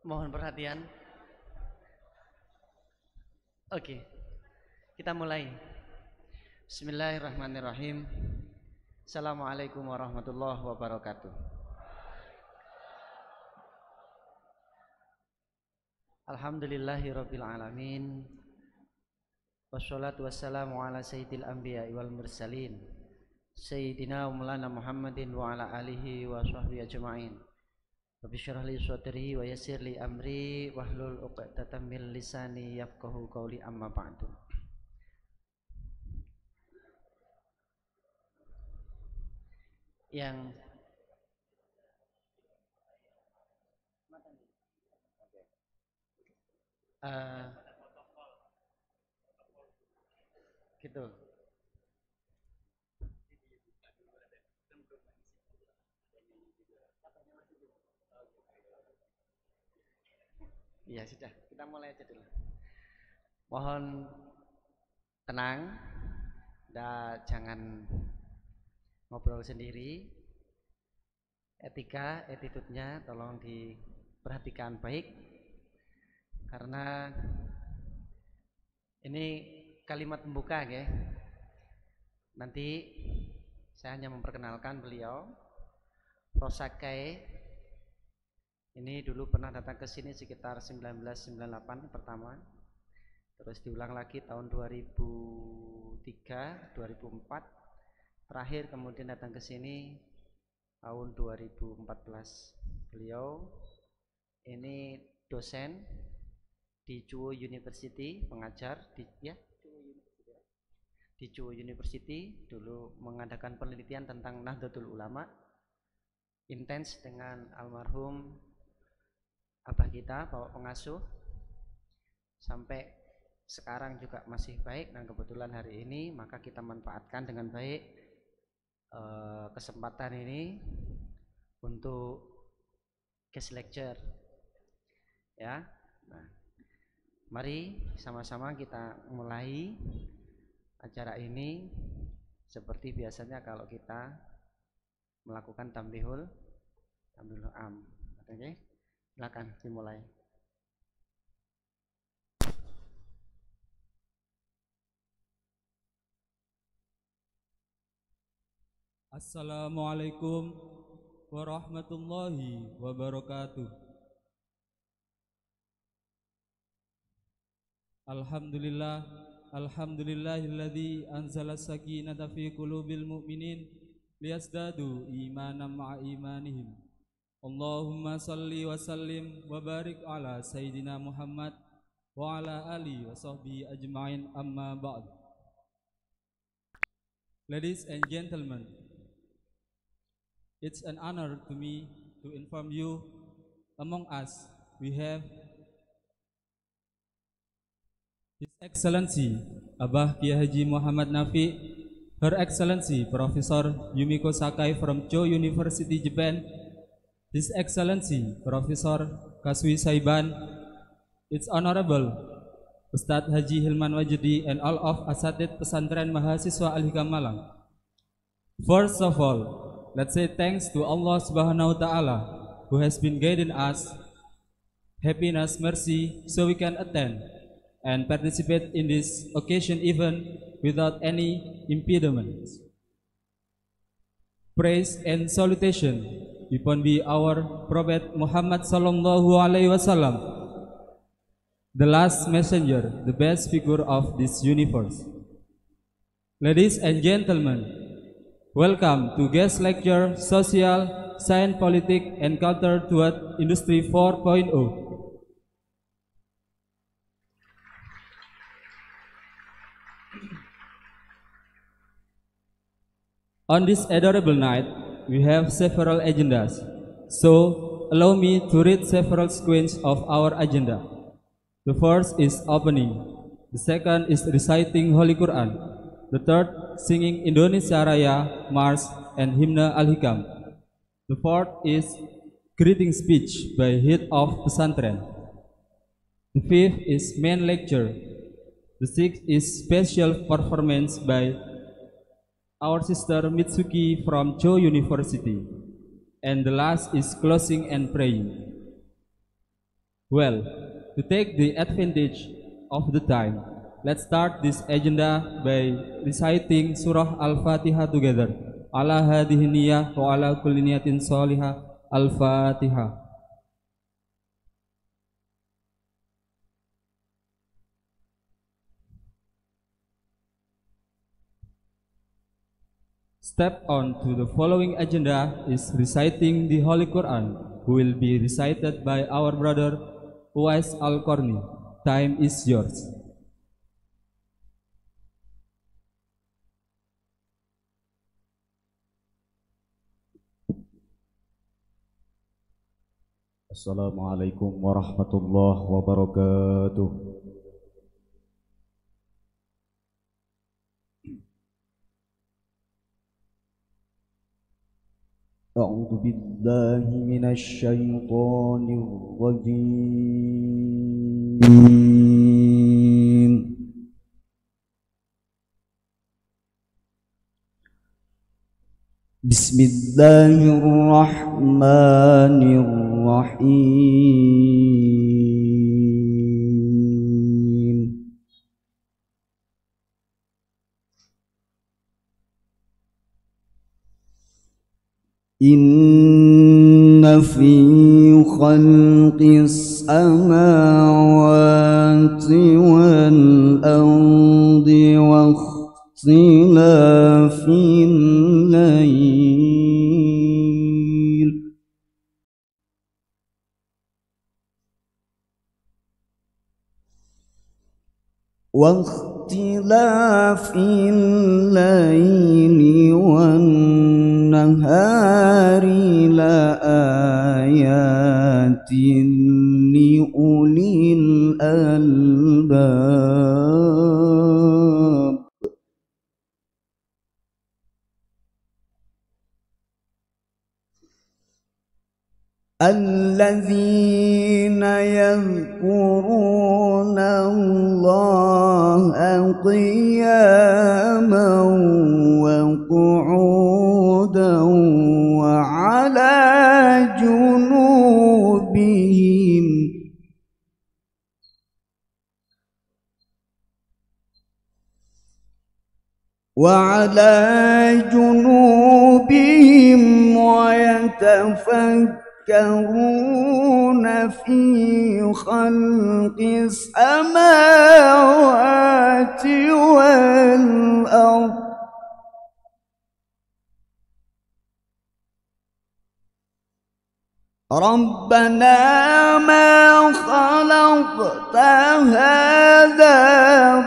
Mohon perhatian. Oke, kita mulai. Bismillahirrahmanirrahim. Assalamualaikum warahmatullahi wabarakatuh. Alhamdulillahirabbil alamin. Wassalatu wassalamu ala sayyidil anbiya'i wal mursalin. Sayyidina wa maulana Muhammadin wa ala alihi wa sahbihi ajma'in. Rabbi syrah li sadri wa yassir li amri wahlul 'uqdatam min lisani yafqahu qawli, amma ba'du. Yang gitu. Iya sudah, kita mulai aja dulu. Mohon tenang, jangan ngobrol sendiri. Etika, attitude-nya tolong diperhatikan baik, karena ini kalimat pembuka ya. Nanti saya hanya memperkenalkan beliau, Prof Sakai. Ini dulu pernah datang ke sini sekitar 1998 pertama, terus diulang lagi tahun 2003, 2004, terakhir kemudian datang ke sini tahun 2014. Beliau ini dosen di Chuo University, pengajar di Chuo University, dulu mengadakan penelitian tentang Nahdlatul Ulama, intens dengan almarhum abah kita, bapak pengasuh, sampai sekarang juga masih baik. Dan kebetulan hari ini maka kita manfaatkan dengan baik kesempatan ini untuk guest lecture ya. Nah, mari sama-sama kita mulai acara ini seperti biasanya kalau kita melakukan tambihul am. Oke, silakan dimulai. Assalamualaikum warahmatullahi wabarakatuh. Alhamdulillahilladzi anzala sakinata fi qulubil mu'minin liyazdadu imanan ma'a imanihim. Allahumma salli wa sallim wa barik ala Sayyidina Muhammad wa ala alihi wa sahbihi ajma'in, amma ba'd. Ladies and gentlemen, it's an honor to me to inform you, among us we have His Excellency Abah Kiai Haji Muhammad Nafi, Her Excellency Professor Yumiko Sakai from Chuo University, Japan, His Excellency Professor Kaswi Saiban, Its Honorable Ustadz Haji Hilman Wajidi, and all of Asatidz Pesantren Mahasiswa Al-Hikam Malang. First of all, let's say thanks to Allah Subhanahu wa Ta'ala, who has been guiding us happiness, mercy, so we can attend and participate in this occasion even without any impediments. Praise and salutation upon be our Prophet Muhammad sallallahu alaihi wasallam, the last messenger, the best figure of this universe. Ladies and gentlemen, welcome to guest lecture Social, Science, Politics and Culture toward Industry 4.0. On this adorable night, we have several agendas, so allow me to read several sequences of our agenda. The first is opening, the second is reciting Holy Quran, the third singing Indonesia Raya, Mars and Hymn Al-Hikam. The fourth is greeting speech by head of pesantren. The fifth is main lecture. The sixth is special performance by our sister Mitsuki from Chuo University. And the last is closing and praying. Well, to take the advantage of the time, let's start this agenda by reciting Surah Al-Fatihah together. Ala hadhihi niyah wa ala kulli niyatin salihah. Al-Fatihah. Step on to the following agenda is reciting the Holy Quran, who will be recited by our brother Uwais Al-Qarni. Time is yours. Assalamualaikum warahmatullahi wabarakatuh. أعوذ بالله من الشيطان الرجيم. بسم الله الرحمن الرحيم. إن في خلق السماوات والأرض واختلاف الليل والنهار لآيات لأولي الألباب. الذين يذكرون الله قياما وقعودا وعلى جنوبهم ويتفكرون في خلق السماوات والأرض ربنا ما خلقت هذا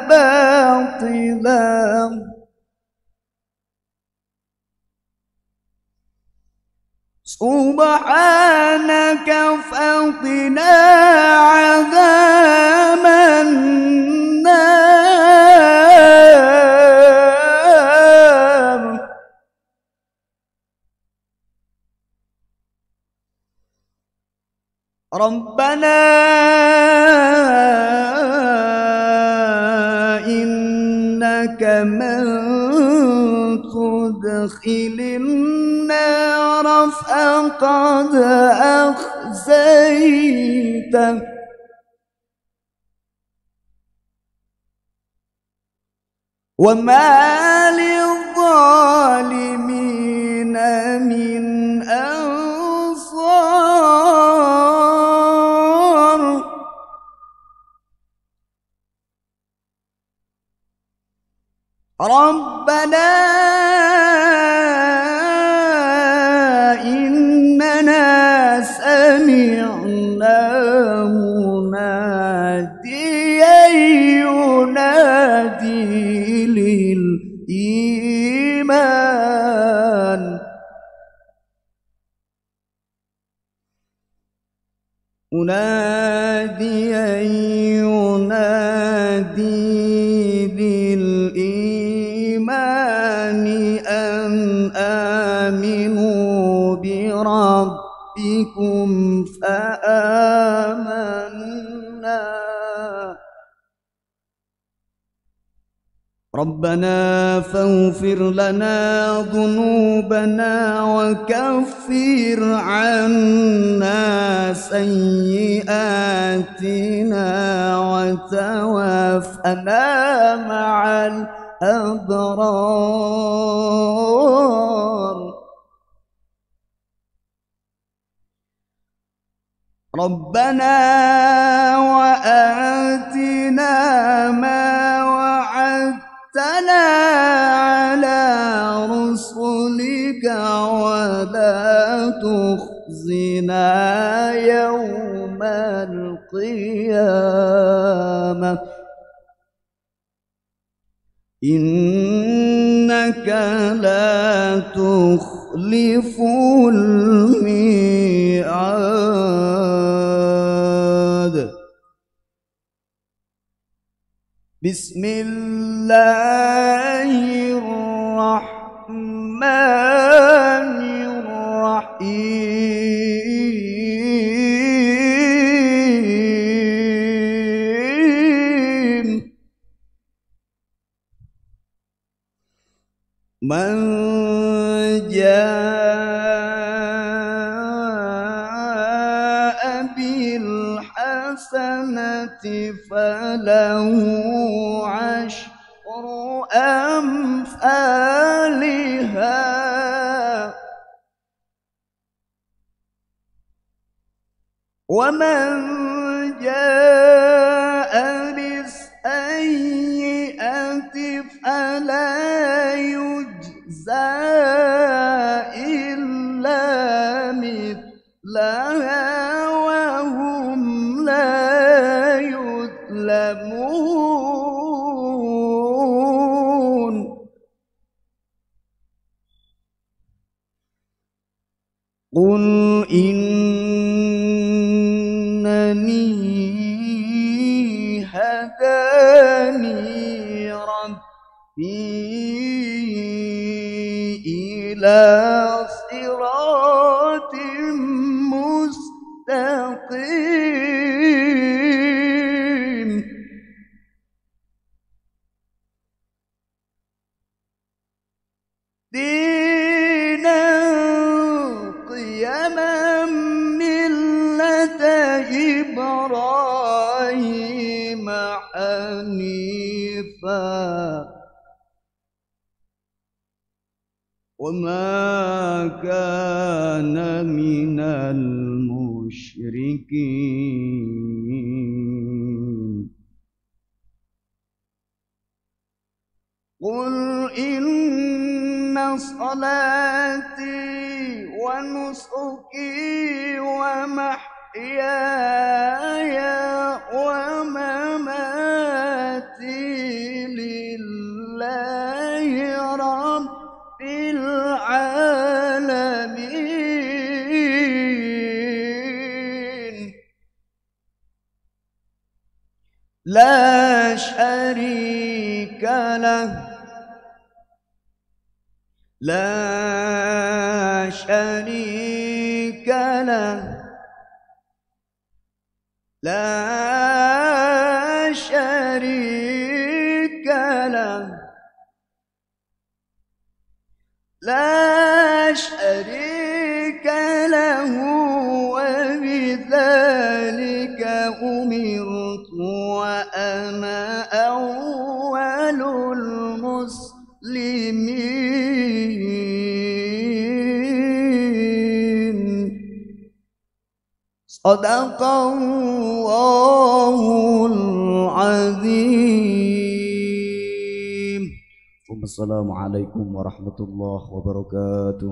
باطلا سبحانك فقنا عذاب النار. ربنا إنك من تدخل النار فقد أخزيته وما للظالمين من أنصار. ربنا إننا سمعنا مناديا ينادي للإيمان مناديا ينادي للإيمان أن آمنوا بربكم فآمنا ربنا فاغفر لنا ذنوبنا وكفر عنا سيئاتنا وتوفنا مع الأبرار ربنا وآتنا ما وعدتنا على رسلك ولا تخزنا يوم القيامة إنك لا تخلف الميعاد بسم الله الرحمن الرحيم من جاء بالحسنة فله عشر أمثالها ومن جاء بالسيئة فلا يجزى إلا مثلها وهم لا يظلمون قل إنني هداني ربي إلى صراط مستقيم دينا قيما ملة إبراهيم حنيفا وما كان من المشركين قل إن صلاتي ونسكي ومحياي ومماتي لله رب العالمين لا شريك له لا شريك له لا شريك له لا شريك له وبذلك أمرت وأنا أول المسلمين صدق الله العظيم. السلام عليكم ورحمة الله وبركاته.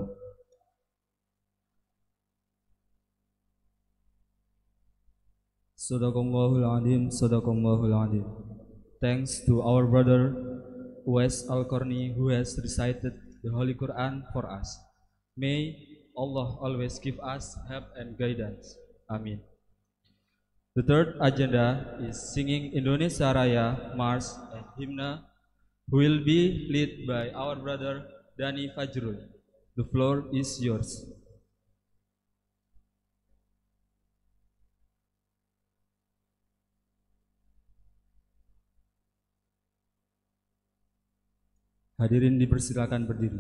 Sadaqallahul Adim, Sadaqallahul Adim. Thanks to our brother Uwais Al-Qarni who has recited the Holy Quran for us. May Allah always give us help and guidance. Amin. The third agenda is singing Indonesia Raya, March and Hymna, who will be led by our brother Dani Fajrul. The floor is yours. Hadirin dipersilakan berdiri.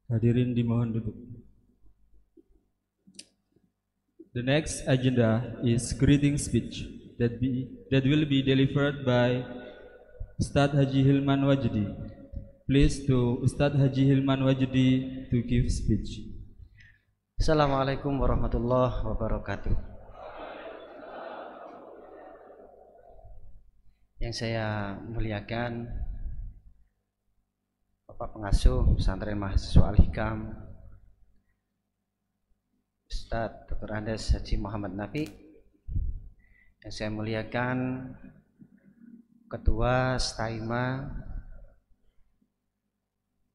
Hadirin dimohon duduk. The next agenda is greeting speech that will be delivered by Ustadz Haji Hilman Wajdi. Please to Ustadz Haji Hilman Wajdi to give speech. Assalamualaikum warahmatullahi wabarakatuh. Yang saya muliakan Bapak Pengasuh Pesantren Mahasiswa Al-Hikam, Ustadz Dr. Andes Haji Muhammad Nafi. Yang saya muliakan Ketua Staima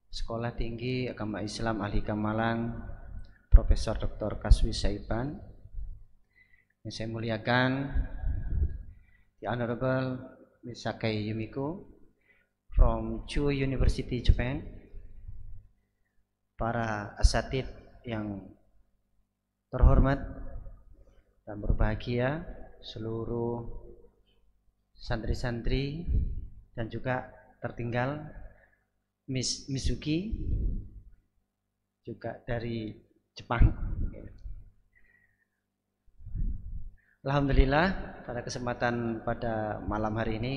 Sekolah Tinggi Agama Islam Al-Hikam Malang, Profesor Dr. Kaswi Saiban. Yang saya muliakan The Honorable Ms. Sakai Yumiko from Chuo University, Japan. Para asatidz yang terhormat dan berbahagia, seluruh santri-santri dan juga tertinggal Miss Mizuki juga dari Jepang. Alhamdulillah pada kesempatan pada malam hari ini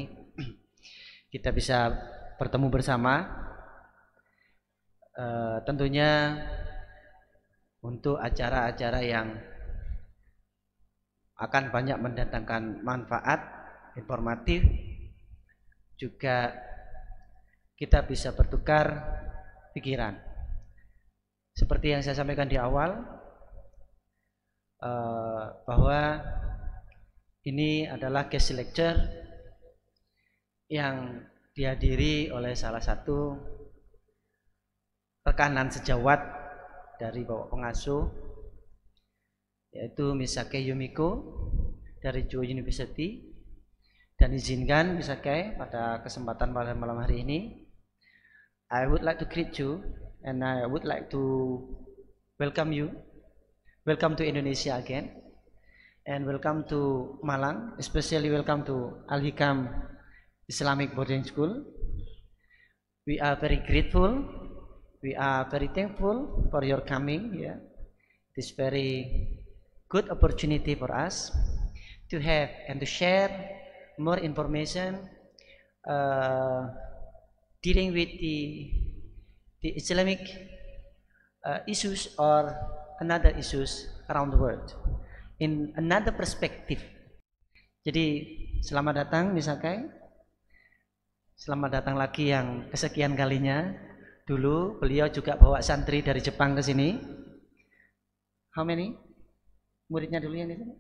kita bisa bertemu bersama, tentunya untuk acara-acara yang akan banyak mendatangkan manfaat informatif, juga kita bisa bertukar pikiran. Seperti yang saya sampaikan di awal, bahwa ini adalah guest lecture yang dihadiri oleh salah satu rekanan sejawat dari Bapak Pengasuh, yaitu Ms. Sakai Yumiko dari Chuo University. Dan izinkan Ms. Sakai pada kesempatan pada malam hari ini, I would like to greet you and I would like to welcome you. Welcome to Indonesia again, and welcome to Malang, especially welcome to Al-Hikam Islamic Boarding School. We are very grateful, we are very thankful for your coming. Yeah, it is very good opportunity for us to have and to share more information dealing with the Islamic issues or another issues around the world in another perspective. Jadi selamat datang Ms. Sakai, selamat datang lagi yang kesekian kalinya. Dulu beliau juga bawa santri dari Jepang ke sini. How many? Muridnya dulu yang di sini?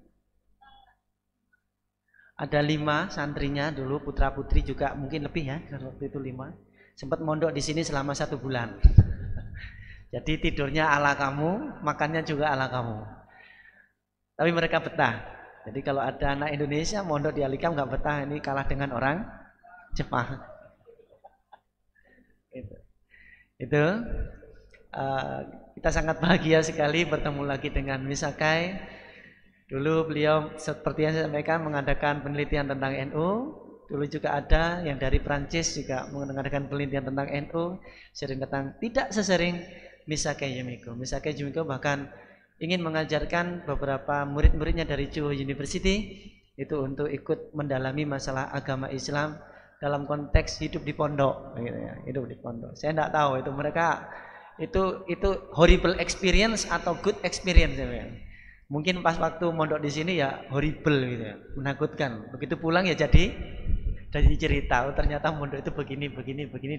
Ada 5 santrinya dulu, putra putri juga mungkin lebih ya, waktu itu 5. Sempat mondok di sini selama 1 bulan. Jadi tidurnya ala kamu, makannya juga ala kamu. Tapi mereka betah. Jadi kalau ada anak Indonesia mondok di Al-Hikam nggak betah, ini kalah dengan orang Jepang. Itu kita sangat bahagia sekali bertemu lagi dengan Ms. Sakai. Dulu beliau seperti yang saya sampaikan mengadakan penelitian tentang NU. Dulu juga ada yang dari Prancis juga mengadakan penelitian tentang NU. Sering datang, tidak sesering Ms. Sakai Yumiko. Ms. Sakai Yumiko bahkan ingin mengajarkan beberapa murid-muridnya dari Chuo University itu untuk ikut mendalami masalah agama Islam dalam konteks hidup di pondok, gitu ya, hidup di pondok. Saya tidak tahu itu mereka itu horrible experience atau good experience ya. Mungkin pas waktu mondok di sini ya horrible gitu ya, menakutkan. Begitu pulang ya jadi cerita, oh, ternyata mondok itu begini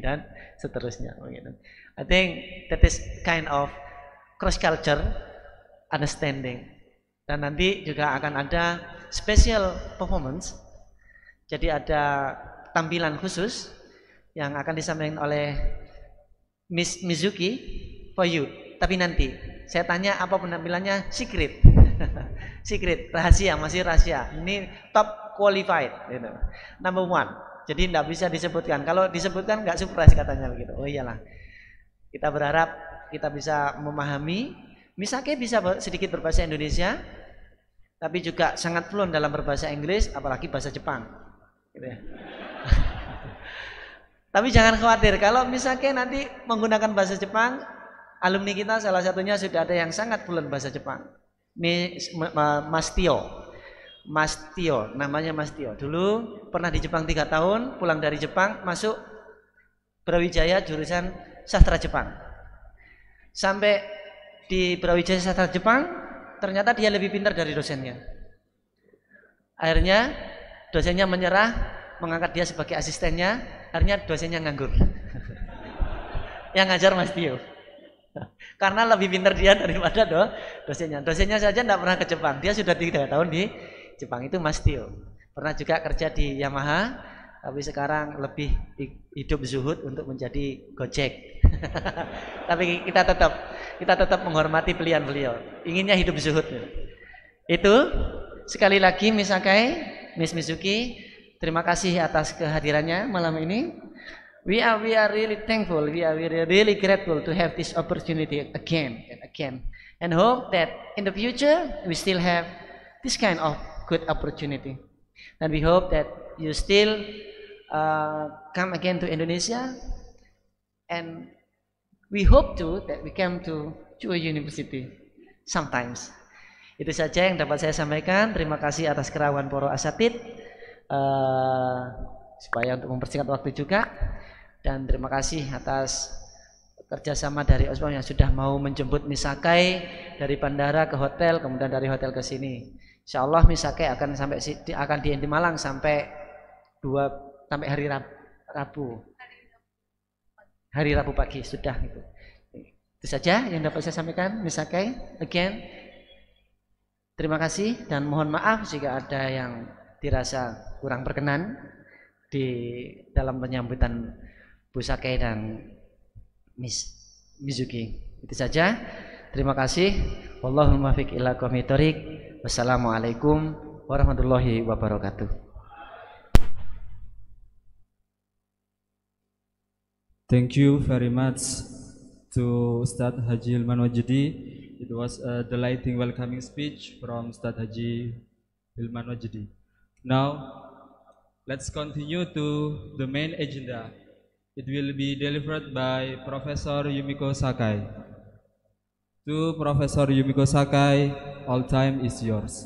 dan seterusnya. Begitu. I think that is kind of cross culture understanding. Dan nanti juga akan ada special performance. Jadi ada tampilan khusus yang akan disampaikan oleh Miss Mizuki for you. Tapi nanti saya tanya apa penampilannya, secret. Secret, rahasia, masih rahasia. Ini top qualified gitu. Number 1. Jadi tidak bisa disebutkan. Kalau disebutkan nggak surprise katanya begitu. Oh iyalah. Kita berharap kita bisa memahami. Misalnya bisa sedikit berbahasa Indonesia, tapi juga sangat fluent dalam berbahasa Inggris, apalagi bahasa Jepang. Gitu ya. Tapi jangan khawatir kalau misalnya nanti menggunakan bahasa Jepang, alumni kita salah satunya sudah ada yang sangat fluent bahasa Jepang. Mas Tio, namanya Mas Tio. Dulu pernah di Jepang 3 tahun, pulang dari Jepang, masuk Brawijaya jurusan sastra Jepang. Sampai di Brawijaya sastra Jepang, ternyata dia lebih pintar dari dosennya. Akhirnya dosennya menyerah, mengangkat dia sebagai asistennya. Akhirnya dosennya nganggur. Yang ngajar Mas Tio. Karena lebih pintar dia daripada dosennya. Dosennya saja tidak pernah ke Jepang. Dia sudah 3 tahun di Jepang, itu Mas Tio. Pernah juga kerja di Yamaha, tapi sekarang lebih hidup zuhud untuk menjadi Gojek. Tapi kita tetap menghormati pilihan beliau. Inginnya hidup zuhud. Itu sekali lagi Miss Sakai, Miss Mizuki, terima kasih atas kehadirannya malam ini. We are really thankful. We are really grateful to have this opportunity again and again, and hope that in the future we still have this kind of good opportunity. And we hope that you still come again to Indonesia, and we hope too that we come to Chuo University sometimes. Itu saja yang dapat saya sampaikan. Terima kasih atas kerawan para asatidz, supaya untuk mempersingkat waktu juga. Dan terima kasih atas kerjasama dari Osman yang sudah mau menjemput Miss Sakai dari bandara ke hotel, kemudian dari hotel ke sini. Insya Allah Miss Sakai akan di Malang sampai hari Rabu. Hari Rabu pagi sudah itu. Itu saja yang dapat saya sampaikan Miss Sakai. Again, terima kasih dan mohon maaf jika ada yang dirasa kurang berkenan di dalam penyambutan Bu Sakai dan Miss Mizuki. Itu saja. Terima kasih. Wallahul muwaffiq ila aqwamit thoriq. Wassalamualaikum warahmatullahi wabarakatuh. Thank you very much to Ustadz Haji Hilman Wajidi. It was a delighting welcoming speech from Ustadz Haji Hilman Wajidi. Now, let's continue to the main agenda. It will be delivered by Professor Yumiko Sakai. To Professor Yumiko Sakai, all time is yours.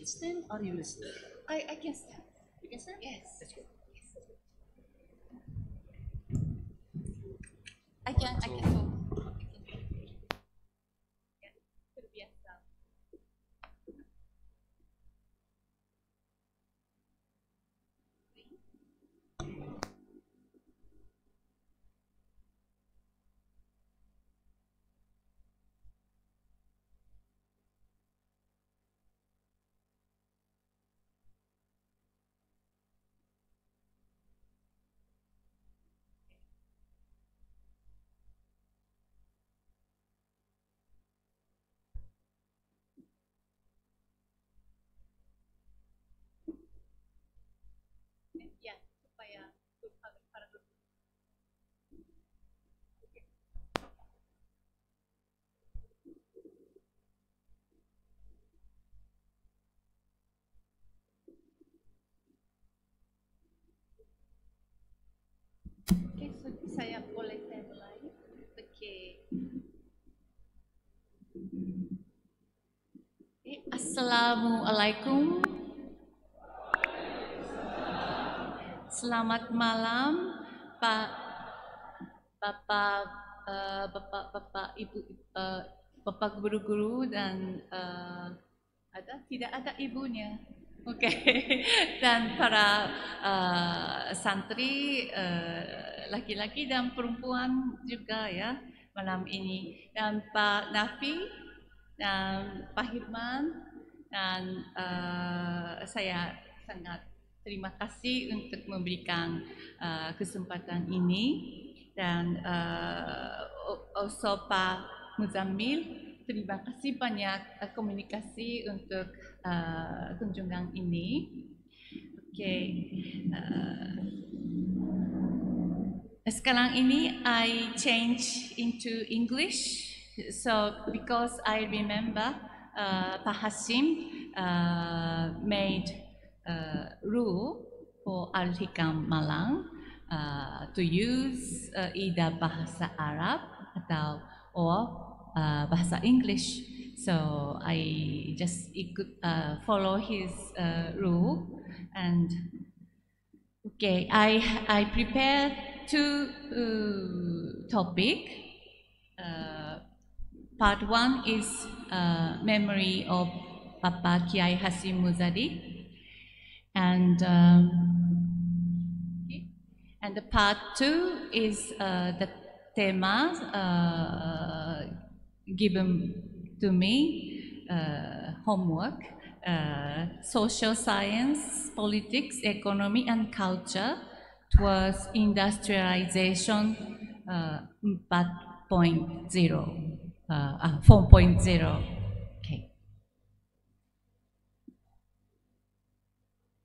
Stand or you will stand? I can stand. You can stand? Yes. That's good. I can go. Ya, terbiasa. Ya, supaya para guru. Oke, saya boleh mulai. Oke. Assalamualaikum. Selamat malam, Bapak, Ibu, Bapak guru-guru dan tidak ada ibunya. Oke. Dan para santri laki-laki dan perempuan juga ya malam ini, dan Pak Nafi dan Pak Hirman, dan saya sangat terima kasih untuk memberikan kesempatan ini. dan also Pak Muzammil, terima kasih banyak komunikasi untuk kunjungan ini. Sekarang ini I change into English, so because I remember Pak Hashim made rule for Al-Hikam Malang to use either bahasa Arab atau bahasa English. So I just follow his rule, and I prepared two topic. Part one is memory of Papa Kiai Hashim Muzadi, and the part two is the tema given to me, homework, social science, politics, economy, and culture towards industrialization 4.0. Okay.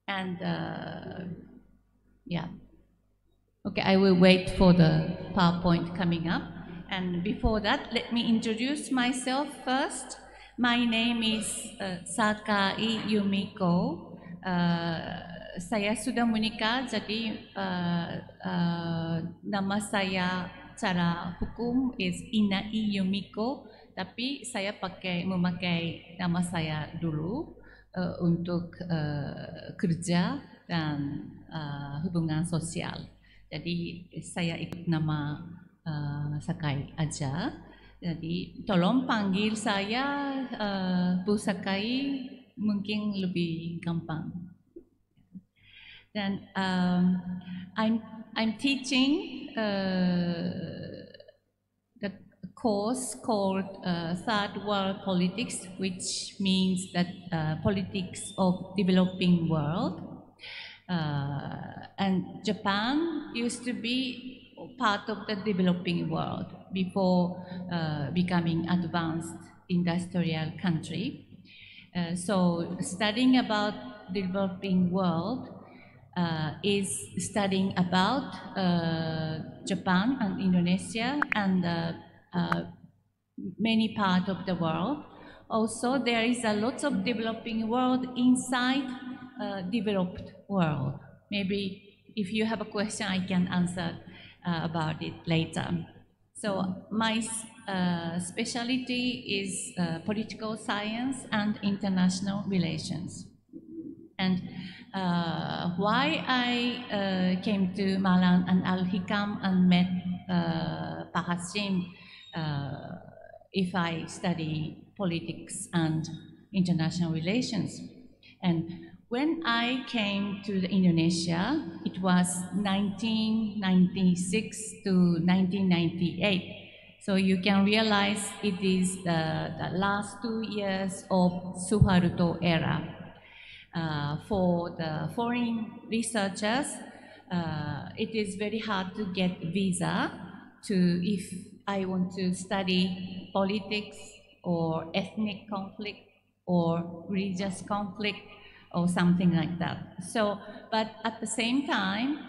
And yeah. Okay, I will wait for the PowerPoint coming up. And before that, let me introduce myself first. My name is Sakai Yumiko. Saya sudah menikah, jadi nama saya secara hukum is Inai Yumiko, tapi saya memakai nama saya dulu untuk kerja dan hubungan sosial. Jadi saya ikut nama Sakai aja. Jadi tolong panggil saya Bu Sakai, mungkin lebih gampang. Dan I'm teaching the course called Third World Politics, which means that politics of developing world. And Japan used to be part of the developing world before becoming advanced industrial country. So studying about developing world is studying about Japan and Indonesia and many parts of the world. Also, there is a lot of developing world inside developed world. Maybe if you have a question, I can answer about it later. So my specialty is political science and international relations. And why I came to Malang and Al-Hikam and met Pak Hashim if I study politics and international relations. And when I came to Indonesia, it was 1996 to 1998. So you can realize it is the last 2 years of Suharto era. For the foreign researchers, it is very hard to get visa if I want to study politics or ethnic conflict or religious conflict or something like that. So, but at the same time,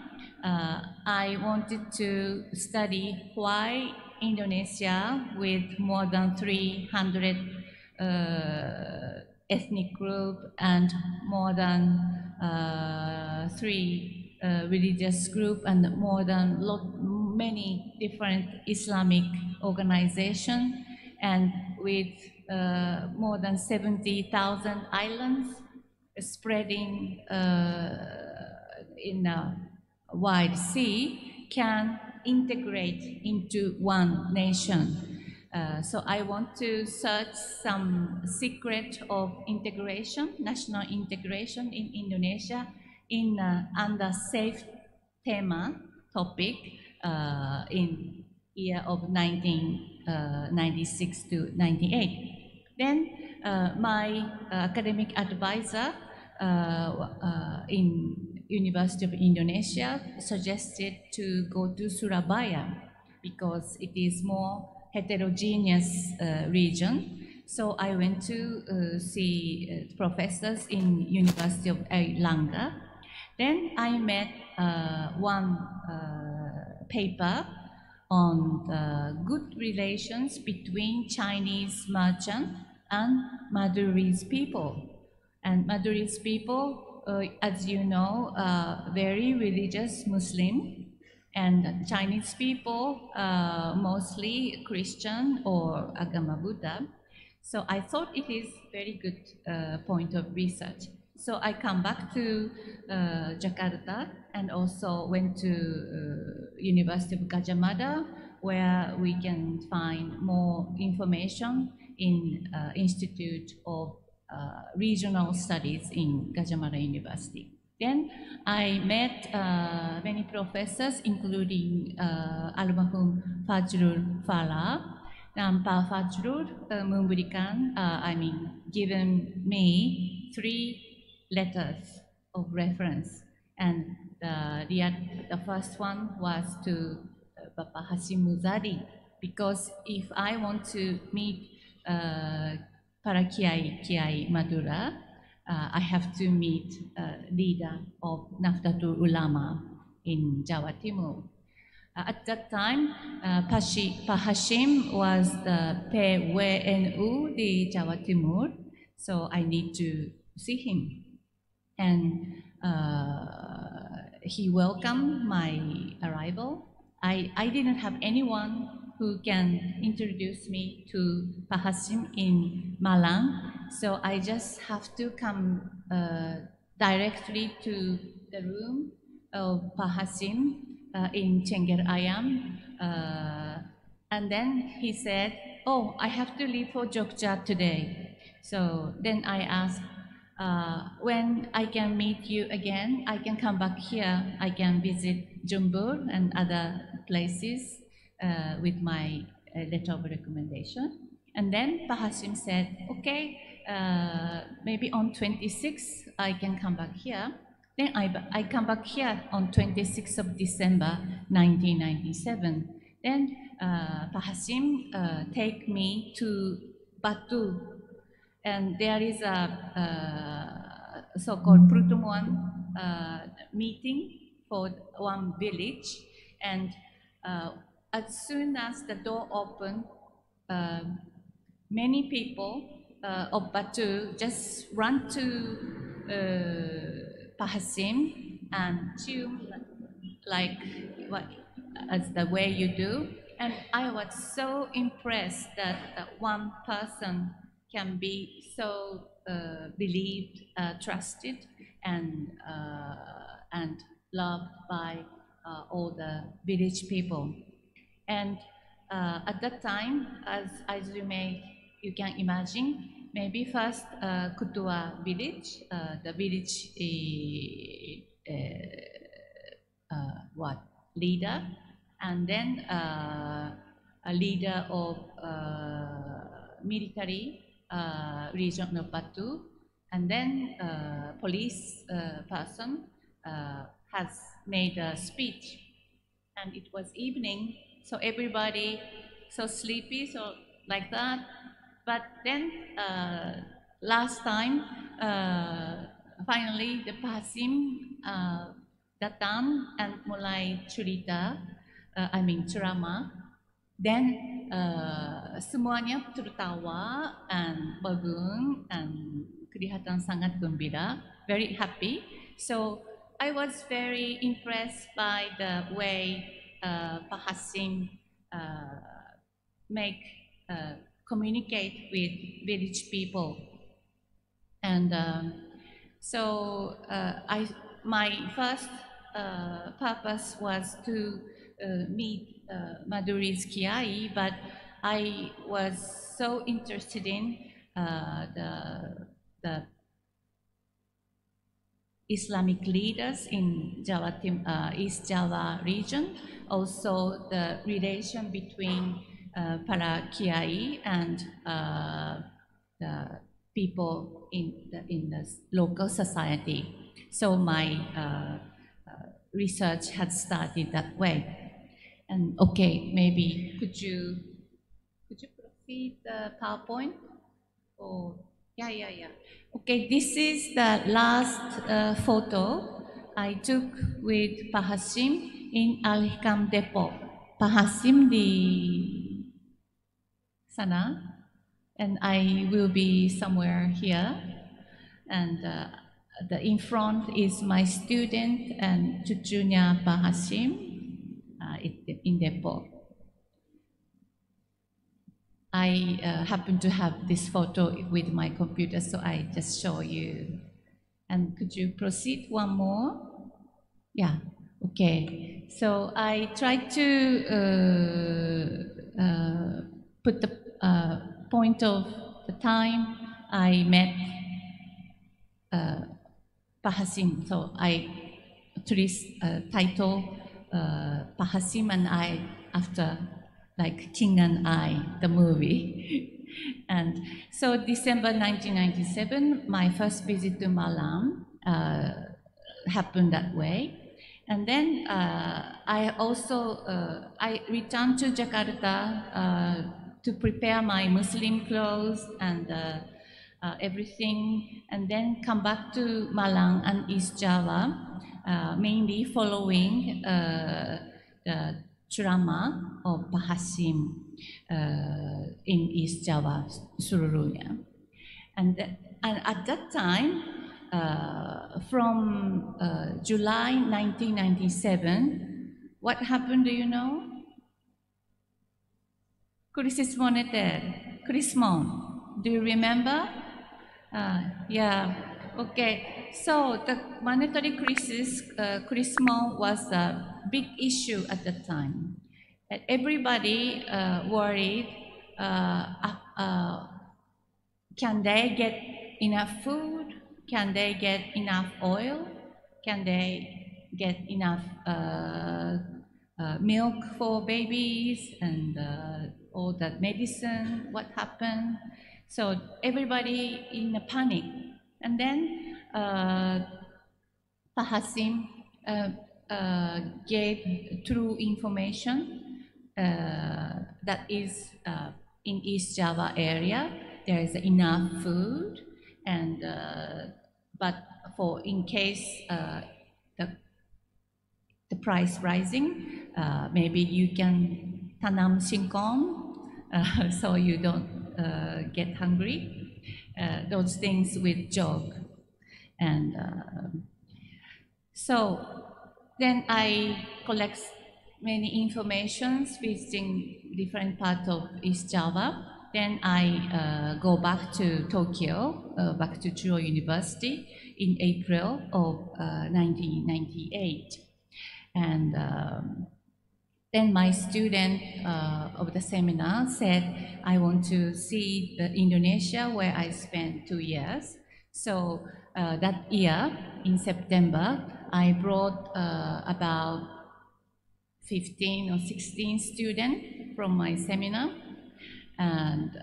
I wanted to study why Indonesia, with more than 300 ethnic group and more than 3 religious group and more than many different Islamic organizations, and with more than 70,000 islands spreading in a wide sea, can integrate into one nation. So I want to search some secret of integration, national integration in Indonesia under safe tema topic in year of 1996 to 98. Then my academic advisor in University of Indonesia suggested to go to Surabaya because it is more heterogeneous region. So I went to see professors in University of Erlangen. Then I met one paper on the good relations between Chinese merchant and Madurese people. And Madurese people, as you know, are very religious Muslim, and Chinese people mostly Christian or Agama Buddha. So I thought it is very good point of research. So I come back to Jakarta and also went to University of Gajah Mada, where we can find more information in Institute of Regional Studies in Gajah Mada University. Then I met many professors, including almarhum Fajrul Fala. Pak Fajrul memberikan, given me 3 letters of reference, and the first one was to Bapak Hashim Muzadi, because if I want to meet para Kiai Madura, I have to meet leader of Nahdlatul Ulama in Jawa Timur. At that time, Pak Hashim was the PWNU di Jawa Timur, so I need to see him. And he welcomed my arrival. I didn't have anyone who can introduce me to Pak Hashim in Malang, so I just have to come directly to the room of Pak Hashim in Cengger Ayam, and then he said, "Oh, I have to leave for Jogja today." So then I asked, when I can meet you again, I can come back here, I can visit Jumbur and other places with my letter of recommendation. And then Pak Hashim said, okay, maybe on 26th I can come back here. Then I come back here on 26th of December 1997. Then Pak Hashim take me to Batu, and there is a so-called pertemuan meeting for one village, and as soon as the door opened, many people of Batu just run to Pak Hashim and chew like what, as the way you do. And I was so impressed that one person can be so believed, trusted, and loved by all the village people. And at that time, as you can imagine, maybe first Kutua village, the village leader, and then a leader of military region of Batu, and then police person has made a speech, and it was evening, so everybody so sleepy, so like that. But then last time, finally the Pak Hashim datang and mulai cerita, ceramah. Then semuanya tertawa and bangun and kelihatan sangat gembira, very happy. So I was very impressed by the way Pak Hashim communicate with village people. And so my first purpose was to meet Madurese Kiai, but I was so interested in the Islamic leaders in East Java region, also the relation between para Kiai and the people in the local society. So my research had started that way. And okay, maybe could you proceed the PowerPoint? Oh, yeah. Okay, this is the last photo I took with Pak Hasim in Al-Hikam Depot. Pak Hasim di sana, and I will be somewhere here. And in front is my student and cucunya Pak Hasim in Depot. I happen to have this photo with my computer, so I just show you. And could you proceed one more? Yeah, okay. So I tried to put the point of the time I met Pak Hasim. So I twist title Pak Hasim and I after like King and I, the movie. And so December 1997, my first visit to Malang happened that way. And then I also, I returned to Jakarta to prepare my Muslim clothes and everything, and then come back to Malang and East Java, mainly following the ceramah of Pak Hasim in East Java, seluruhnya. And at that time, from July 1997, what happened, do you know? Krisis moneter, Krismon. Do you remember? Yeah, okay. So the monetary crisis, Krismon, was a big issue at the time. And everybody worried, can they get enough food? Can they get enough oil? Can they get enough milk for babies and all that medicine? What happened? So everybody in a panic. And then Pak Hasim gave true information that is in East Java area there is enough food, and but for in case the price rising, maybe you can tanam singkong so you don't get hungry. Those things with joke, and so then I collect many informations visiting different parts of East Java. Then I go back to Tokyo, back to Chuo University in April of 1998. And then my student of the seminar said, I want to see Indonesia, where I spent 2 years. So that year, in September, I brought about 15 or 16 students from my seminar and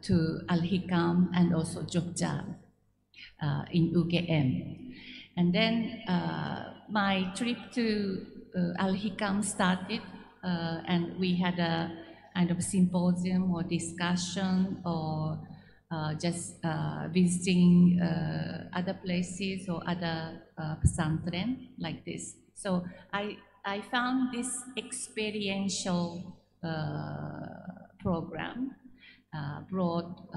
to Al-Hikam and also Jogja in UGM. And then my trip to Al-Hikam started, and we had a kind of symposium or discussion or just visiting other places or other pesantren like this. So I found this experiential program brought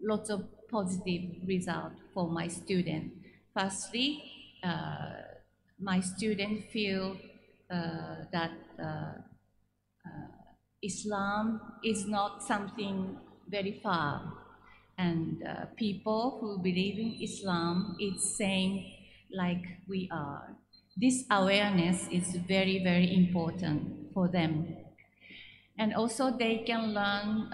lots of positive results for my students. Firstly, my students feel that Islam is not something very far, and people who believe in Islam is same like we are. This awareness is very, very important for them. And also they can learn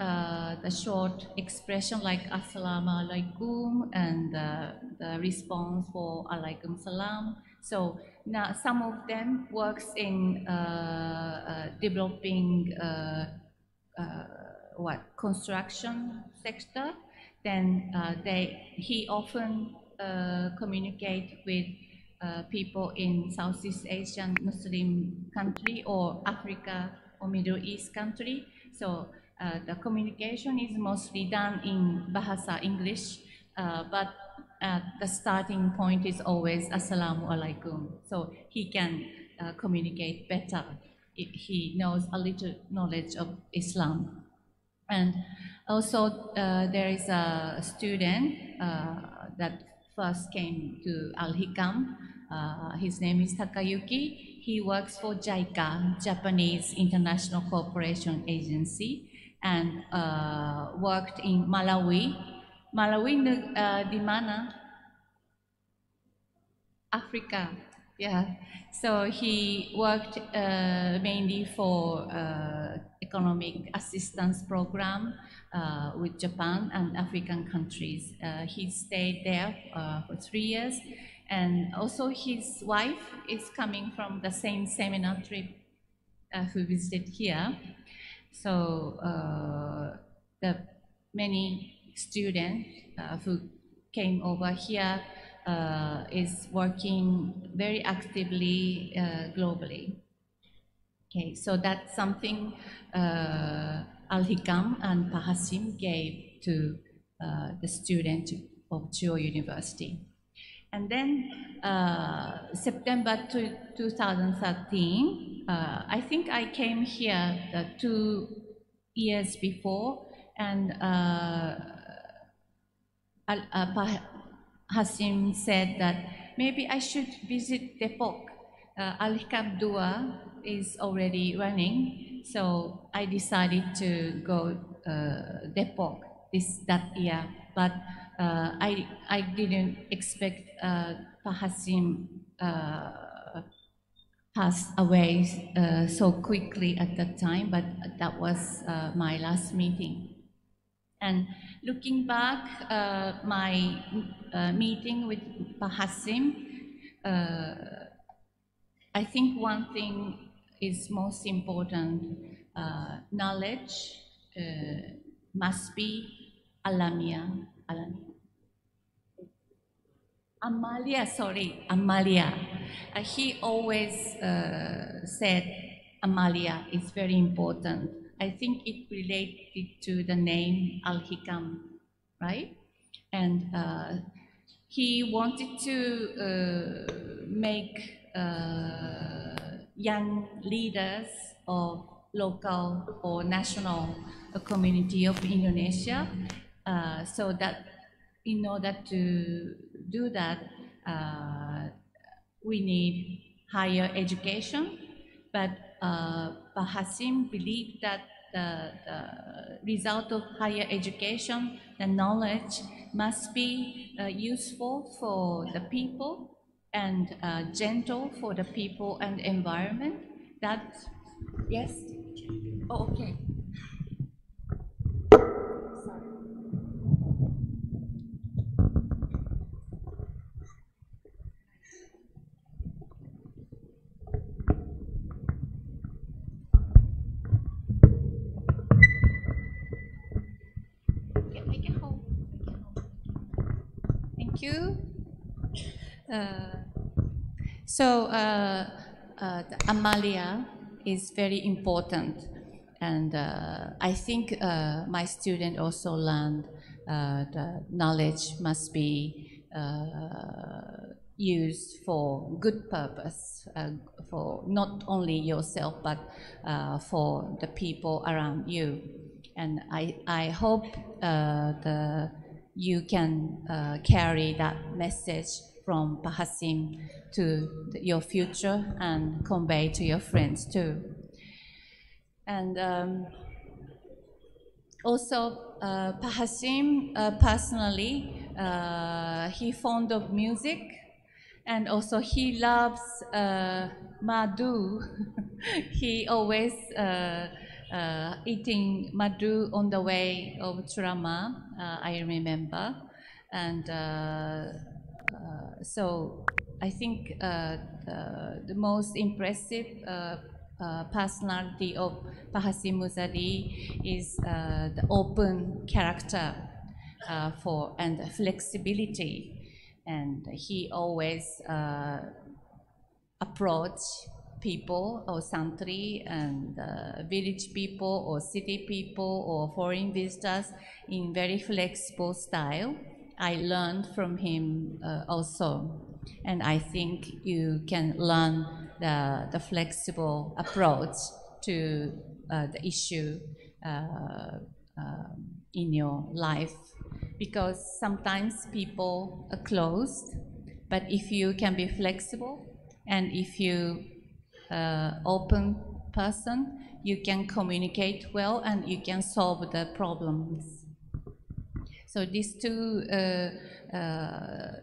the short expression like Assalamu alaikum and the response for alaikum salam. So now some of them works in developing construction sector. Then he often communicate with people in Southeast Asian Muslim country or Africa or Middle East country. So the communication is mostly done in Bahasa English, but the starting point is always Assalamu alaikum. So he can communicate better if he knows a little knowledge of Islam. And also there is a student that first came to Al-Hikam. His name is Takayuki. He works for JICA, Japanese International Cooperation Agency, and worked in Malawi. Malawi di mana? Africa. Yeah. So he worked mainly for economic assistance program with Japan and African countries. He stayed there for 3 years, and also his wife is coming from the same seminar trip who visited here. So the many students who came over here is working very actively globally. Okay, so that's something Al-Hikam and Pak Hasim gave to the students of Chuo University. And then September 2013, I think I came here 2 years before, and Pak Hasim said that maybe I should visit Depok. Al-Hikam Dua is already running, so I decided to go Depok that year. But I didn't expect Pak Hasim passed away so quickly at that time, but that was my last meeting. And looking back, my meeting with Pak Hasim, I think one thing is most important. Knowledge must be alamiah. Amalia. He always said Amalia is very important. I think it related to the name Al-Hikam, right? And he wanted to make young leaders of local or national community of Indonesia, so that in order to do that, we need higher education. But Pak Hasim believed that the result of higher education, the knowledge, must be useful for the people and gentle for the people and environment. That, yes? Oh, okay. Thank you. So the Amalia is very important, and I think my student also learned the knowledge must be used for good purpose, for not only yourself but for the people around you. And I hope you can carry that message from Pak Hasim to your future and convey to your friends too. And also Pak Hasim personally, he fond of music, and also he loves madu. He always eating madu on the way of ceramah, I remember. And so I think the most impressive personality of Pak Hasim Muzadi is the open character and flexibility. and he always approach people or santri and village people or city people or foreign visitors in very flexible style. I learned from him also, and I think you can learn the flexible approach to the issue in your life, because sometimes people are closed, but if you can be flexible and if you open person, you can communicate well and you can solve the problems. So these two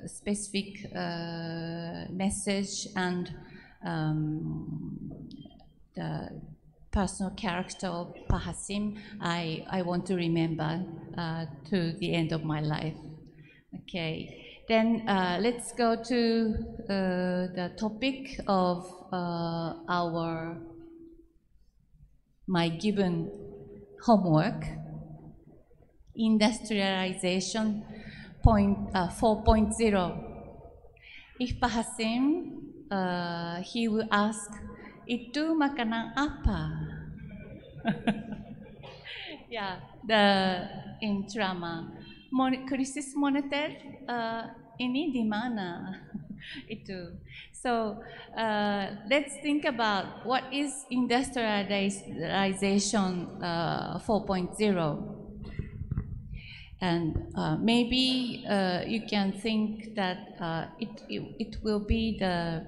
specific message and the personal character of Pahasim, I want to remember to the end of my life. Okay. Then let's go to the topic of my given homework, industrialization 4.0. If Pahasim, he will ask, itu makanan apa? Yeah, in drama. Krisis moneter ini di mana? Itu. So let's think about what is industrialization 4.0. And maybe you can think that it will be the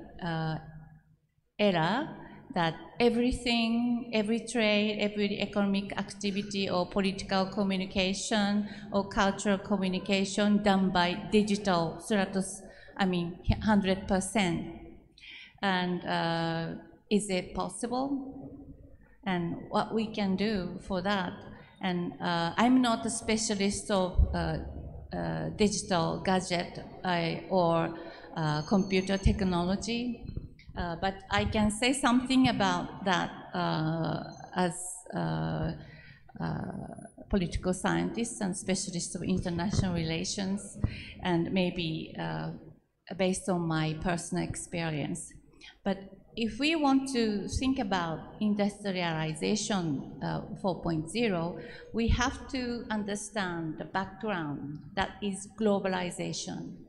era that everything, every trade, every economic activity or political communication or cultural communication done by digital, 100%. And is it possible? And what we can do for that? And I'm not a specialist of digital gadget or computer technology. But I can say something about that as political scientist and specialist of international relations, and maybe based on my personal experience. But if we want to think about industrialization 4.0, we have to understand the background, that is globalization.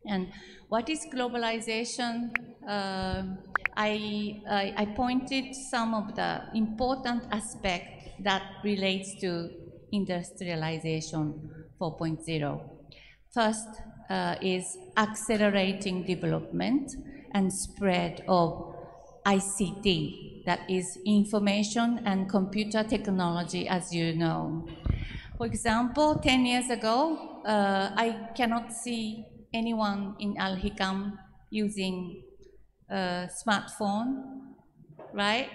And what is globalization? I pointed some of the important aspects that relates to industrialization 4.0. First is accelerating development and spread of ICT, that is information and computer technology, as you know. For example, 10 years ago, I cannot see anyone in Al-Hikam using a smartphone, right?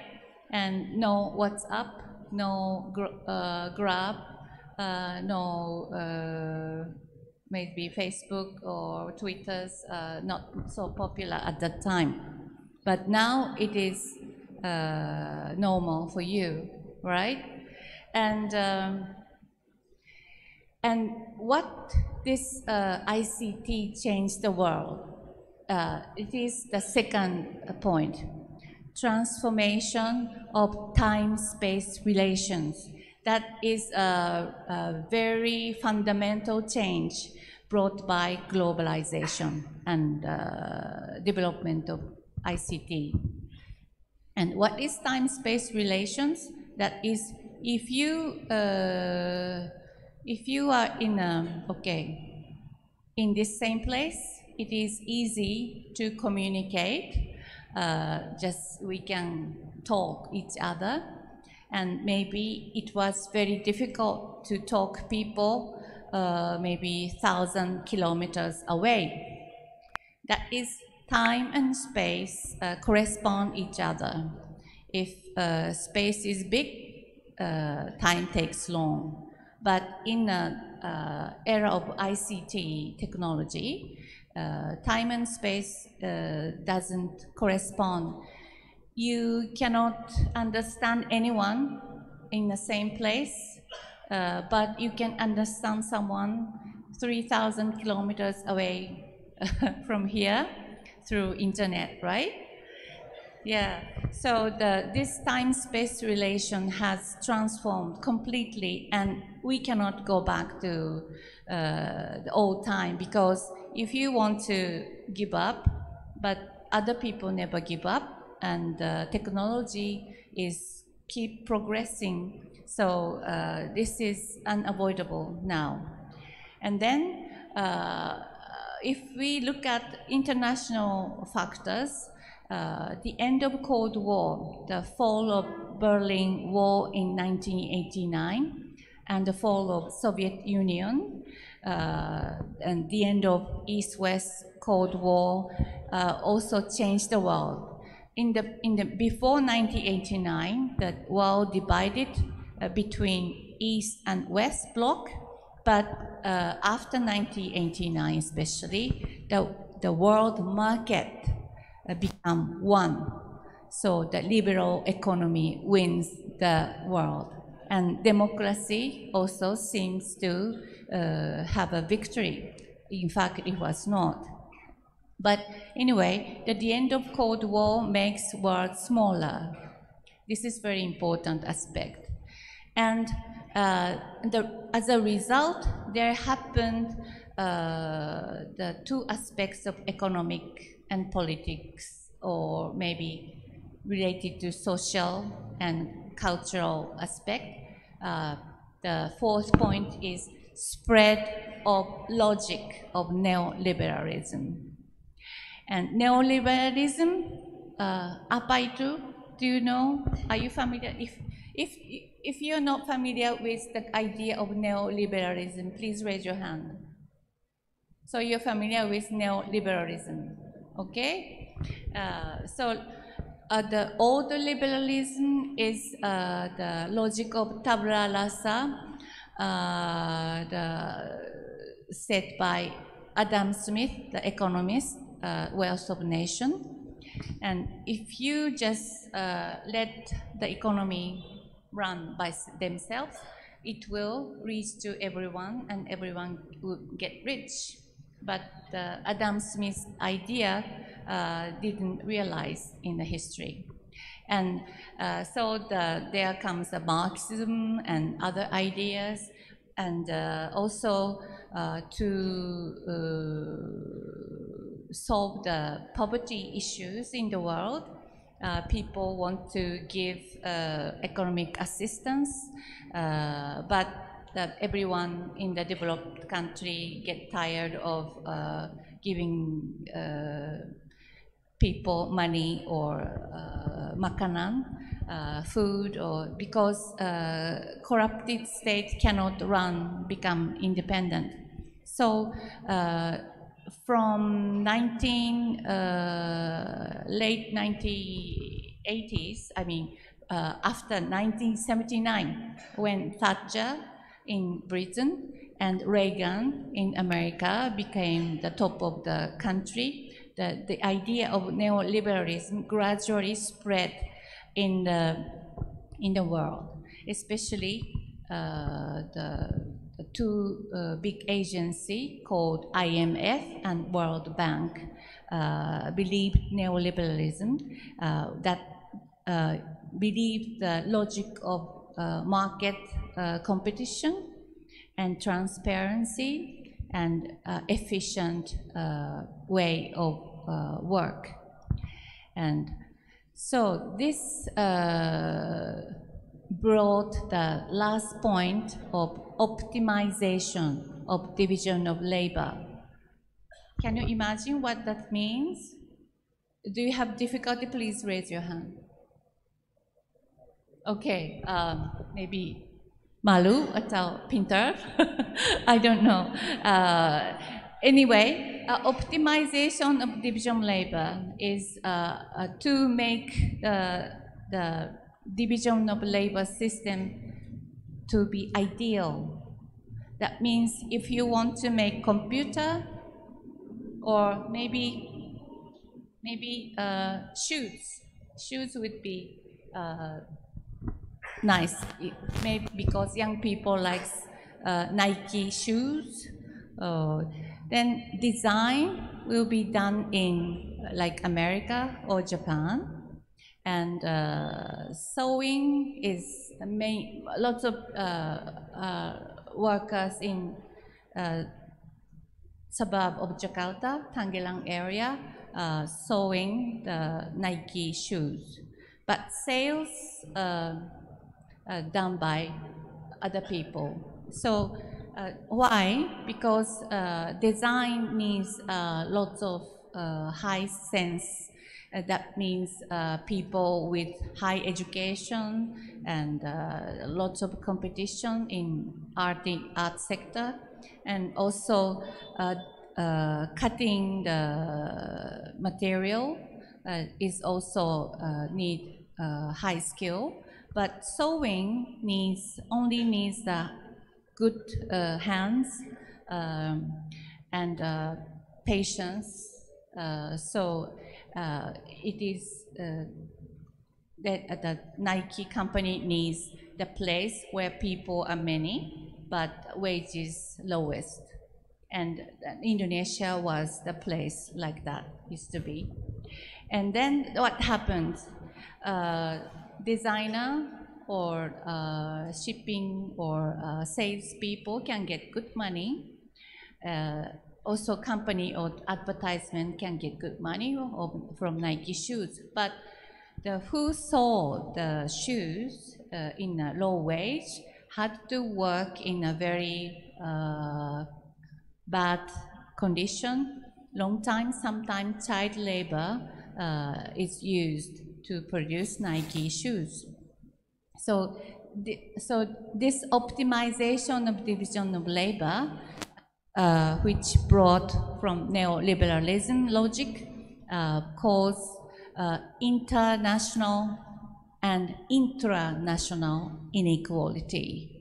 And no WhatsApp, no Grab, no maybe Facebook or Twitter's not so popular at that time. But now it is normal for you, right? And what this ICT changed the world? It is the second point. Transformation of time-space relations. That is a very fundamental change brought by globalization and development of ICT. And what is time-space relations? That is, if you are in this same place, it is easy to communicate. Just we can talk each other, and maybe it was very difficult to talk people maybe 1,000 kilometers away. That is, time and space correspond each other. If space is big, time takes long. But in the era of ICT technology, time and space doesn't correspond. You cannot understand anyone in the same place, but you can understand someone 3,000 kilometers away from here through internet, right? Yeah, so this time-space relation has transformed completely, and we cannot go back to the old time, because if you want to give up, but other people never give up, and technology is keep progressing, so this is unavoidable now. And then if we look at international factors, the end of Cold War, the fall of Berlin Wall in 1989, and the fall of Soviet Union, and the end of East-West Cold War also changed the world. Before 1989, the world divided between East and West bloc, but after 1989 especially, the world market become one. So the liberal economy wins the world. And democracy also seems to have a victory. In fact, it was not. But anyway, the end of Cold War makes world smaller. This is very important aspect. And as a result, there happened the two aspects of economic and politics, or maybe related to social and cultural aspect. The fourth point is spread of logic of neoliberalism. And neoliberalism, apa itu? Do you know? Are you familiar? If you're not familiar with the idea of neoliberalism, please raise your hand. So you're familiar with neoliberalism, okay? The older liberalism is the logic of tabula rasa, said by Adam Smith, the economist, Wealth of Nation. And if you just let the economy run by themselves, it will reach to everyone, and everyone will get rich. But Adam Smith's idea didn't realize in the history. And so there comes the Marxism and other ideas, and also to solve the poverty issues in the world, people want to give economic assistance, but everyone in the developed country get tired of giving people money or makanan, food, or because corrupted state cannot become independent. So from late 1980s, I mean after 1979, when Thatcher in Britain and Reagan in America became the top of the country, the idea of neoliberalism gradually spread in the world, especially the two big agencies called IMF and World Bank believed neoliberalism, that believed the logic of market competition and transparency and efficient way of work. And so this brought the last point of optimization of division of labor. Can you imagine what that means? Do you have difficulty? Please raise your hand. Okay, maybe malu atau pintar, I don't know. Anyway, optimization of division of labor is to make the division of labor system to be ideal. That means if you want to make computer, or maybe shoes would be nice, maybe because young people like Nike shoes, Then design will be done in like America or Japan, and sewing is lots of workers in suburb of Jakarta, Tangerang area, sewing the Nike shoes. But sales done by other people. So why? Because design needs lots of high sense. That means people with high education and lots of competition in art sector, and also cutting the material is also need high skill. But sewing only needs the good hands and patience. So it is that the Nike company needs the place where people are many, but wages lowest. And Indonesia was the place like that, used to be. And then what happens? Designer or shipping or sales people can get good money. Also company or advertisement can get good money from Nike shoes. But who sold the shoes in a low wage had to work in a very bad condition, long time. Sometimes child labor is used to produce Nike shoes. So this optimization of division of labor, which brought from neoliberalism logic, caused international and intranational inequality.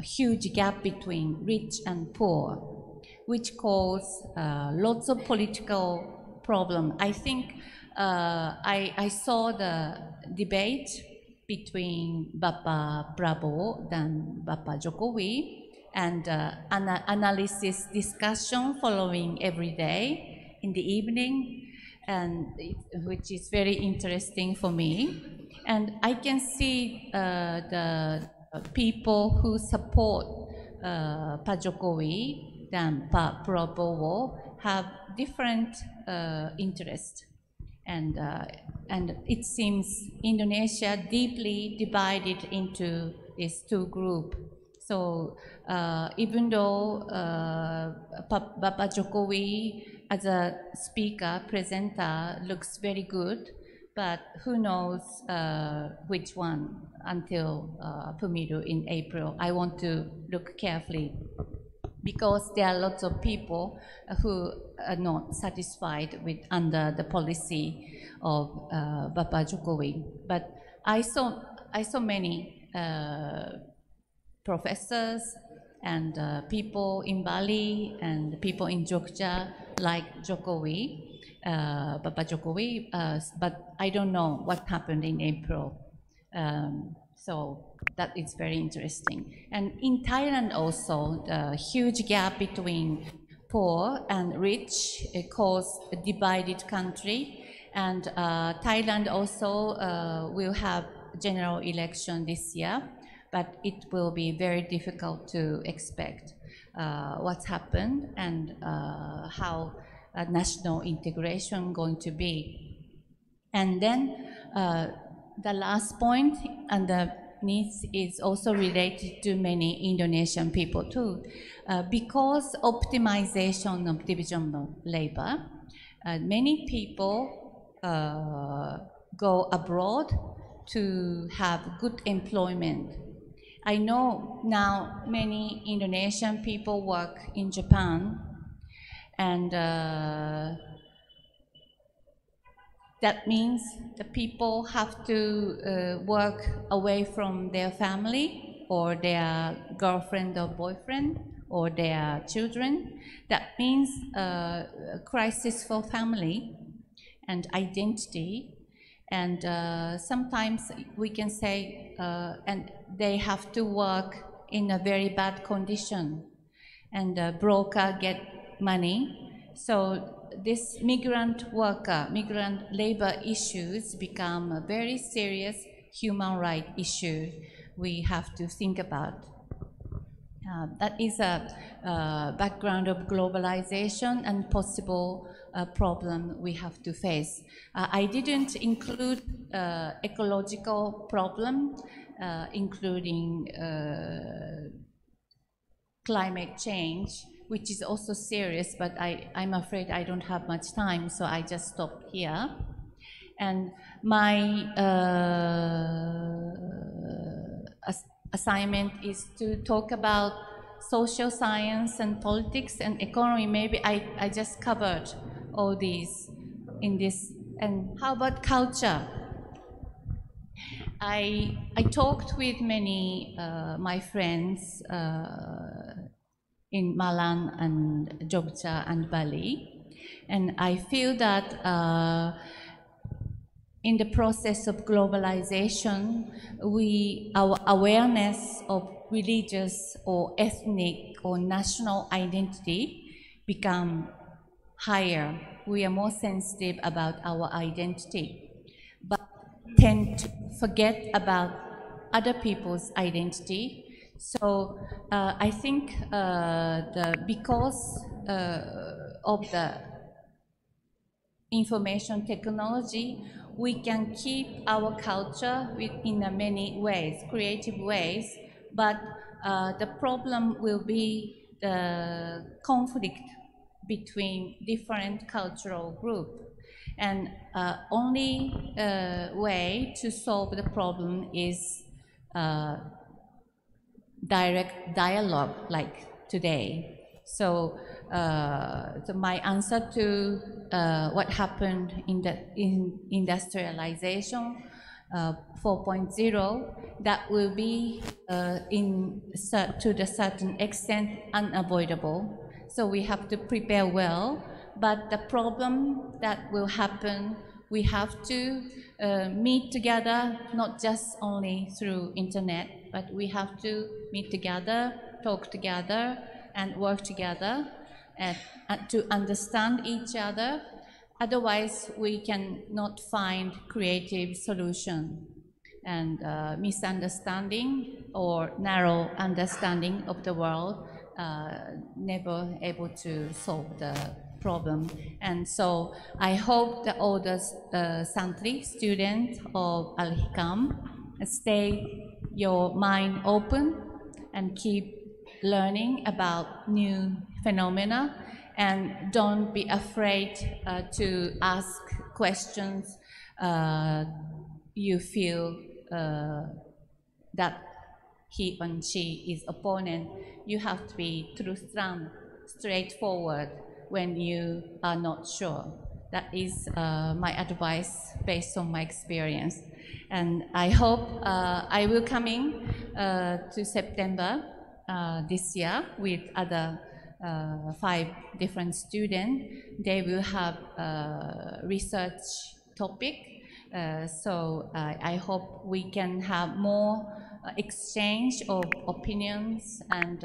Huge gap between rich and poor, which caused lots of political problem. I think I saw the debate between Bapak Prabowo and Bapak Jokowi, and analysis discussion following every day in the evening, and which is very interesting for me. And I can see the people who support Pak Jokowi than Pak Prabowo have different interests. And it seems Indonesia deeply divided into these two groups. So even though Bapak Jokowi as a speaker, presenter looks very good, but who knows which one until Pemilu in April. I want to look carefully, because there are lots of people who are not satisfied with under the policy of Bapak Jokowi. But I saw many professors and people in Bali and people in Jogja like Jokowi, Bapak Jokowi, but I don't know what happened in April. So that is very interesting. And in Thailand also, the huge gap between poor and rich caused a divided country. And Thailand also will have general election this year, but it will be very difficult to expect what's happened and how national integration going to be. And then the last point underneath is also related to many Indonesian people too. Because optimization of division of labor, many people go abroad to have good employment. I know now many Indonesian people work in Japan, and that means the people have to work away from their family or their girlfriend or boyfriend or their children. That means a crisis for family and identity. And sometimes we can say, and they have to work in a very bad condition. and the broker get money. So this migrant labor issues become a very serious human rights issue we have to think about. That is a background of globalization and possible problem we have to face. I didn't include ecological problem, including climate change, which is also serious, but I'm afraid I don't have much time, so I just stop here. And my assignment is to talk about social science and politics and economy. Maybe I just covered all these in this. And how about culture? I talked with many my friends in Malang and Jogja and Bali, and I feel that in the process of globalization, our awareness of religious or ethnic or national identity become higher. We are more sensitive about our identity, but tend to forget about other people's identity. So I think because of the information technology, we can keep our culture in many ways, creative ways, but the problem will be the conflict between different cultural groups. And only way to solve the problem is direct dialogue like today. So, my answer to what happened in industrialization 4.0, that will be to the certain extent unavoidable. So we have to prepare well, but the problem that will happen, we have to meet together, not just only through internet, but we have to meet together, talk together, and work together and to understand each other. Otherwise, we can not find creative solution, and misunderstanding or narrow understanding of the world never able to solve the problem. And so I hope that all the Santri students of Al-Hikam stay your mind open and keep learning about new phenomena, and don't be afraid to ask questions you feel that he or she is opponent. You have to be truthful, straightforward when you are not sure. That is my advice based on my experience. And I hope I will come in to September this year with other 5 different students. They will have a research topic. So I hope we can have more exchange of opinions and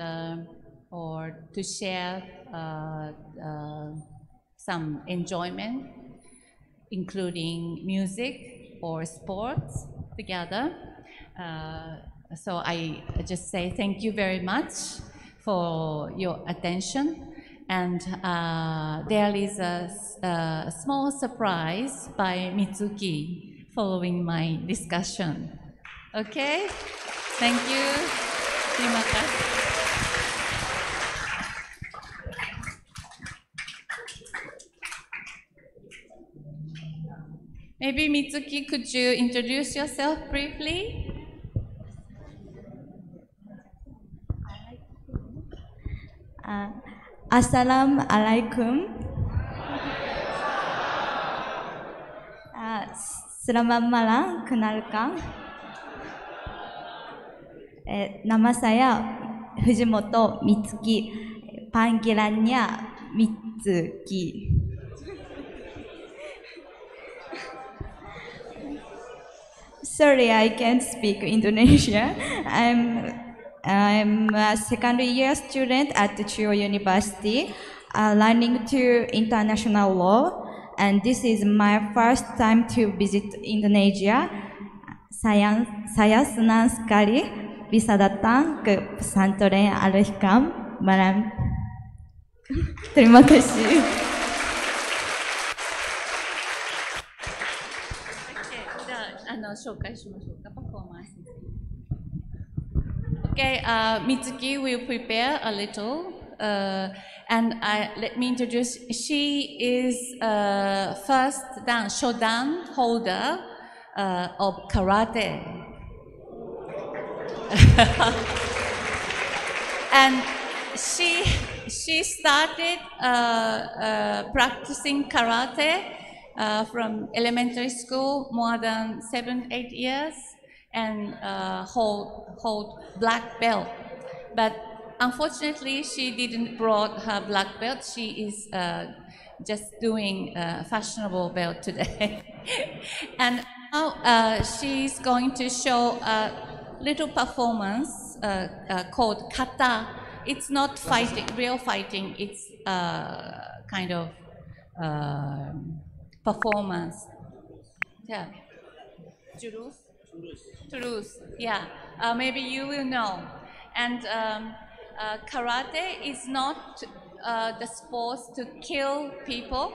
or to share some enjoyment, including music or sports together. So I just say thank you very much for your attention. And there is a small surprise by Mitsuki following my discussion. Okay? Thank you. Terima kasih. Maybe Mitsuki, could you introduce yourself briefly? Assalamualaikum. Selamat malam, kenalkan. Nama saya Fujimoto Mitsuki, panggilannya Mitsuki. Sorry, I can't speak Indonesia. I'm a second year student at the Chuo University, learning to international law, and this is my first time to visit Indonesia. Saya senang sekali bisa datang ke pesantren Al-Hikam Malang. Terima kasih. Okay, Mitsuki will prepare a little, and let me introduce. She is first dan shodan holder of karate, and she started practicing karate from elementary school more than 7-8 years, and hold black belt. But unfortunately, she didn't brought her black belt. She is just doing fashionable belt today. And now she's going to show a little performance called kata. It's not fighting, real fighting. It's kind of performance. Yeah. Jurus. Yeah. Maybe you will know. And karate is not the sport to kill people,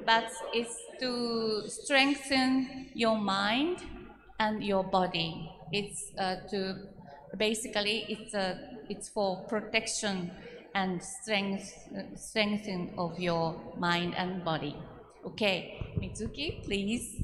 but it's to strengthen your mind and your body. It's it's for protection and strengthening of your mind and body. Okay, Mitsuki, please.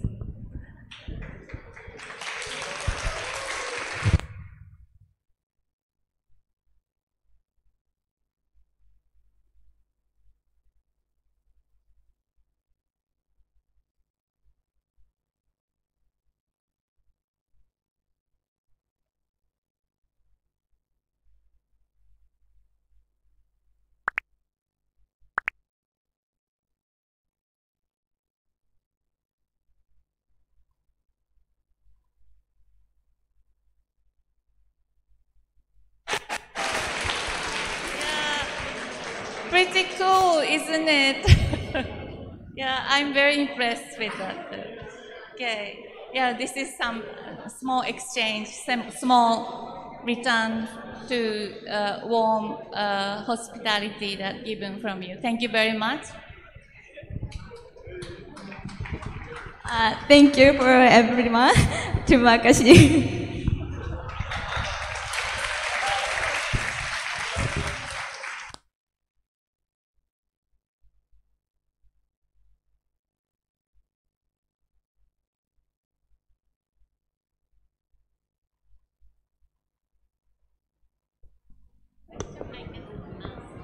Pretty cool, isn't it? Yeah, I'm very impressed with that. Okay, yeah, this is some small exchange, some small return to warm hospitality that given from you. Thank you very much. Thank you for everyone. Terima kasih.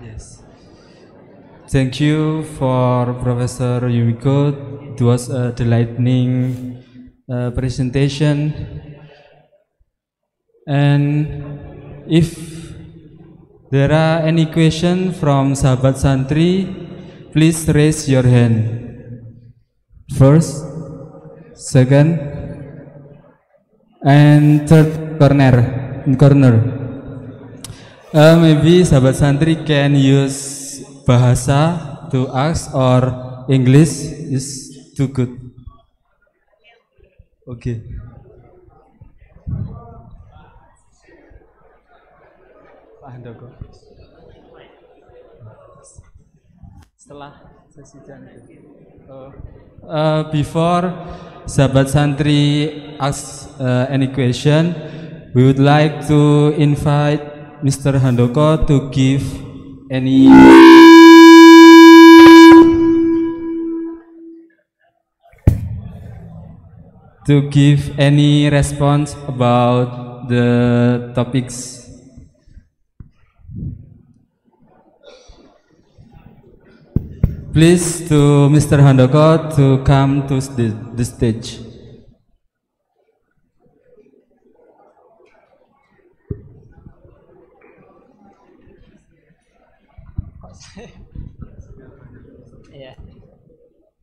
Yes. Thank you for Professor Yumiko. It was a delightful presentation. And if there are any questions from sahabat santri, please raise your hand. First, second, and third corner. Maybe sahabat santri can use bahasa to ask, or English is too good. Okay. Pak Handoko. Setelah sesi jantung. Before sahabat santri ask any question, we would like to invite Mr. Handoko to give any response about the topics. Please to Mr. Handoko to come to the stage. Yeah.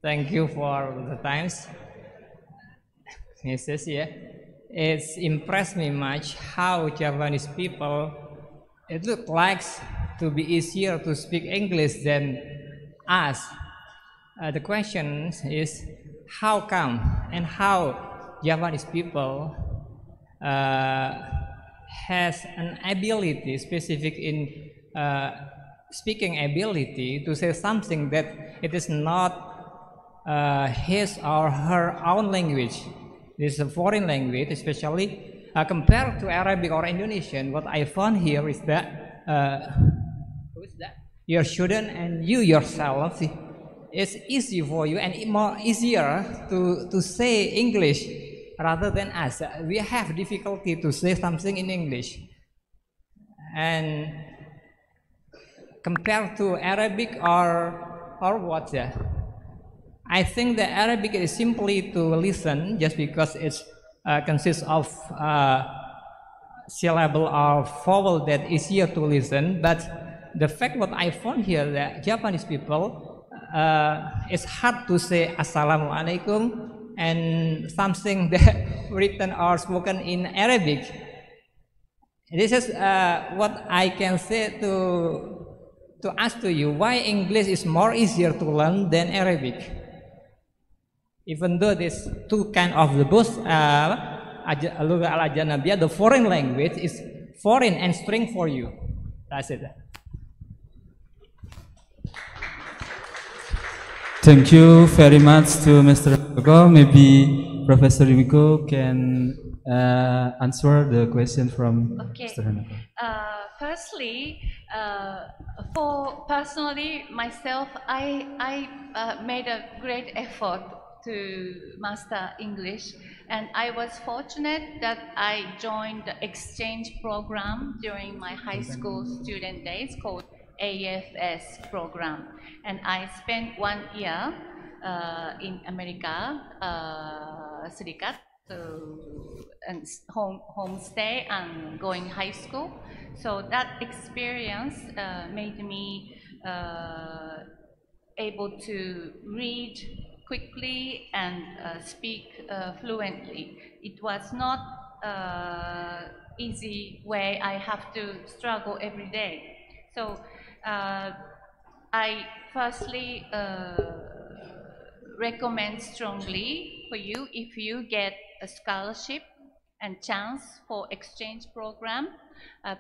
Thank you for the times. He says, yeah, it's impressed me much how Japanese people it looks like to be easier to speak English than us. The question is how come and how Japanese people has an ability specific in speaking ability to say something that it is not his or her own language. This is a foreign language, especially compared to Arabic or Indonesian. What I found here is that your student and you yourself, it's easy for you and more easier to say English rather than us. We have difficulty to say something in English, and compared to Arabic or what? I think that Arabic is simply to listen, just because it consists of syllable or vowel that is easier to listen. But the fact what I found here that Japanese people, it's hard to say Assalamualaikum and something that written or spoken in Arabic. This is what I can say to ask to you, why English is more easier to learn than Arabic. Even though these two kind of the both Lugha al-Ajnabiyah, the foreign language is foreign and strange for you. That's it. Thank you very much to Mr. Yumiko. Maybe Professor Yumiko can answer the question from Mr. Hanako. Firstly, for personally myself, I made a great effort to master English, and I was fortunate that I joined the exchange program during my high school student days called AFS program, and I spent 1 year in America, Serikat, and homestay and going high school. So that experience made me able to read quickly and speak fluently. It was not easy way. I have to struggle every day. So I firstly recommend strongly for you, if you get a scholarship and chance for exchange program,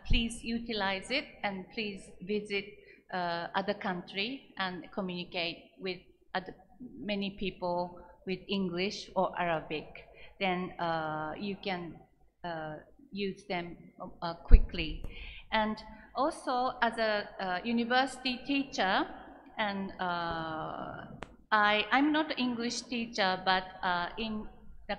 please utilize it and please visit other country and communicate with many people with English or Arabic. Then you can use them quickly. And also as a university teacher, and I'm not an English teacher, but in the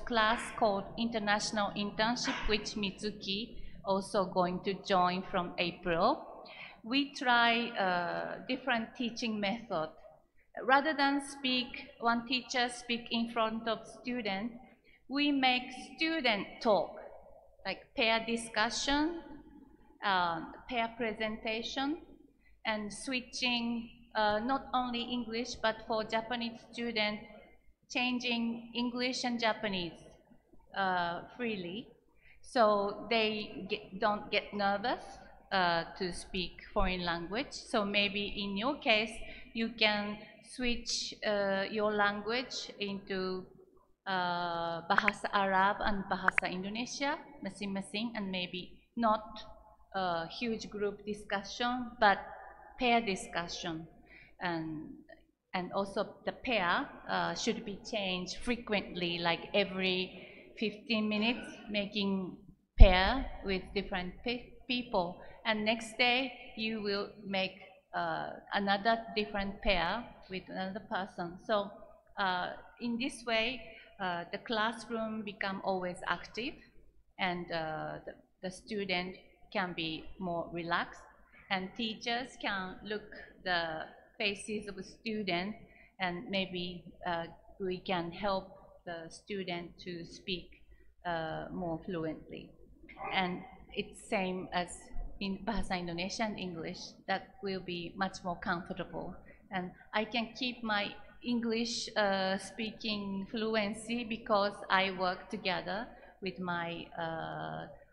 class called International Internship, which Mitsuki also going to join from April, we try different teaching method. Rather than one teacher speak in front of student, we make student talk, like pair discussion, pair presentation, and switching not only English, but for Japanese student, changing English and Japanese freely, so they don't get nervous to speak foreign language. So maybe in your case, you can switch your language into Bahasa Arab and Bahasa Indonesia, masing-masing, and maybe not huge group discussion, but pair discussion. And also the pair should be changed frequently, like every 15 minutes, making pair with different people. And next day, you will make another different pair with another person. So in this way, the classroom become always active, and the student can be more relaxed, and teachers can look the faces of a student, and maybe we can help the student to speak more fluently. And it's same as in Bahasa Indonesia and English, that will be much more comfortable. And I can keep my English speaking fluency because I work together with my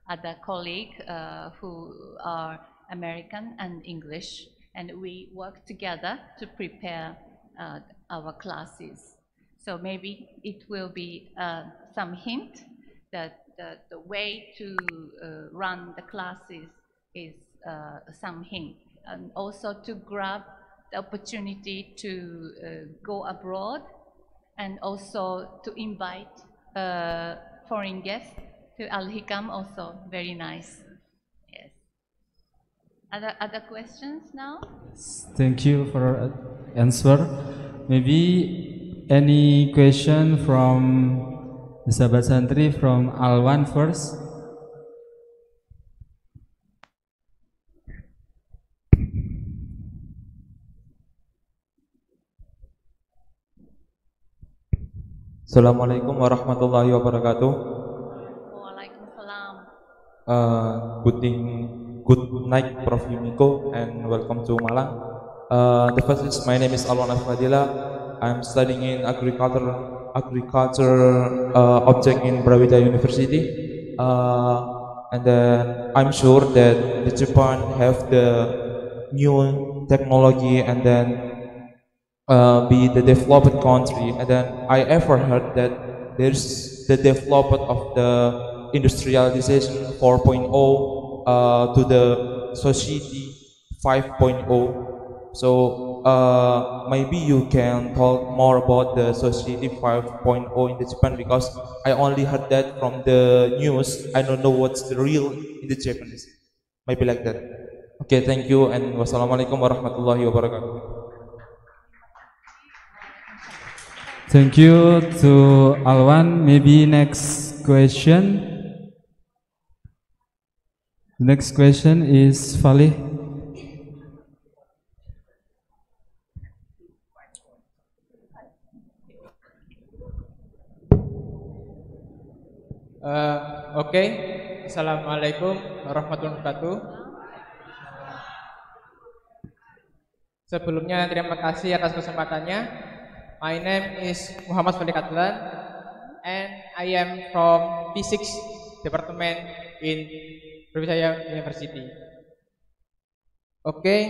other colleagues who are American and English, and we work together to prepare our classes. So maybe it will be some hint that the way to run the classes is some hint, and also to grab the opportunity to go abroad, and also to invite foreign guests to Al-Hikam, also very nice. Yes. Other questions now? Thank you for answer. Maybe any question from the sahabat santri, from Alwan first? Assalamualaikum warahmatullahi wabarakatuh. Waalaikumsalam. Good night, Prof. Yumiko, and welcome to Malang. The first is, my name is Alwan Fadila. I'm studying in agriculture object in Brawijaya University. And then I'm sure that the Japan have the new technology and then be the developed country, and then I ever heard that there's the development of the industrialization 4.0 to the society 5.0. So maybe you can talk more about the society 5.0 in the Japan, because I only heard that from the news. I don't know what's the real in the Japanese. Maybe like that. Okay, thank you, and wassalamualaikum warahmatullahi wabarakatuh. Thank you to Alwan. Maybe next question. Next question is Falih. Oke. Assalamualaikum warahmatullahi wabarakatuh. Sebelumnya terima kasih atas kesempatannya. My name is Muhammad Falik Adlan, and I am from Physics Department in Brawijaya University. Okay.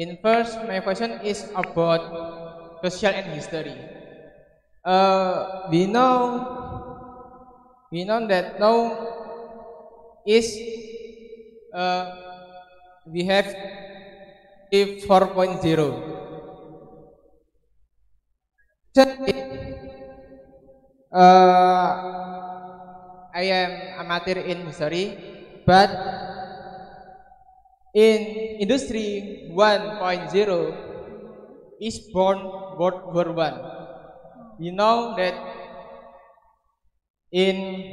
In first, my question is about social and history. We know that now is we have 4.0. I am amateur in history, but in industry 1.0 is born World War I. You know that in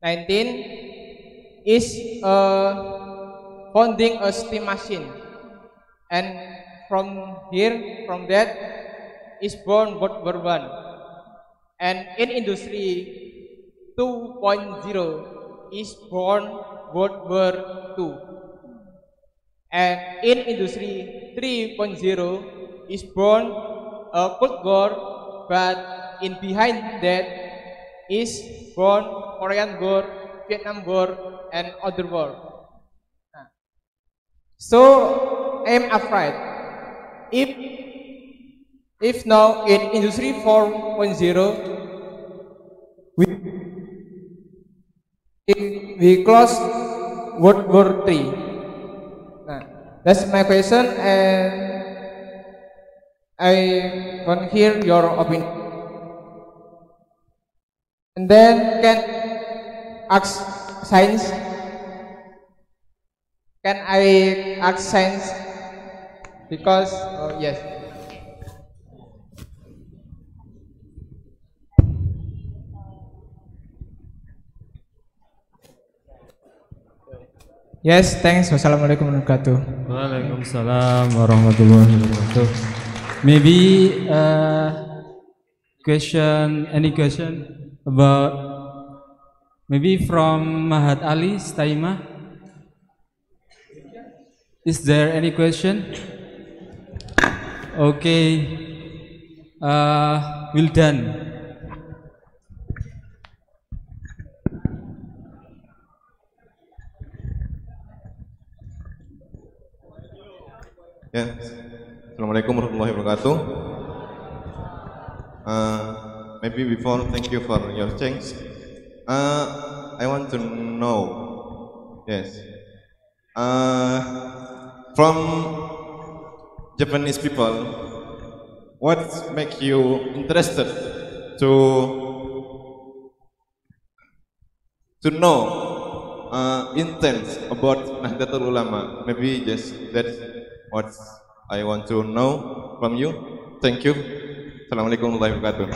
19 is founding a steam machine, and from that is born World War I. And in industry 2.0 is born World War II, and in industry 3.0 is born a Cold War, but in behind that is born Korean War, Vietnam War, and other war. So I am afraid if now in industry 4.0 we close World War III. That's my question, and I want to hear your opinion. And then can ask science. Can I ask science? Because yes. Yes, thanks. Wassalamualaikum warahmatullahi wabarakatuh. Waalaikumsalam warahmatullahi wabarakatuh. Maybe any question about, maybe from Mahat Ali Staima? Is there any question? Okay. Wildan. Ya, Assalamualaikum warahmatullahi wabarakatuh. Maybe before, thank you for your thanks. I want to know, yes, from Japanese people, what make you interested to know intense about Nahdlatul Ulama? Maybe just that's what I want to know from you. Thank you. Assalamualaikum warahmatullahi wabarakatuh.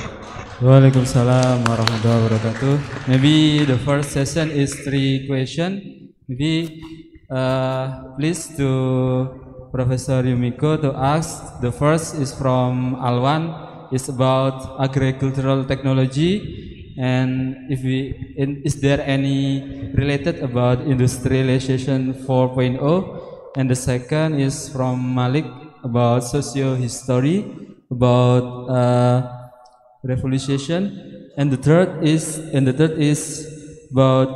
Waalaikumsalam warahmatullahi wabarakatuh. Maybe the first session is 3 questions. Maybe please to Professor Yumiko to ask. The first is from Alwan. It's about agricultural technology, and is there any related about industrialization 4.0? And the second is from Malik about socio-history, about revolution, and the third is about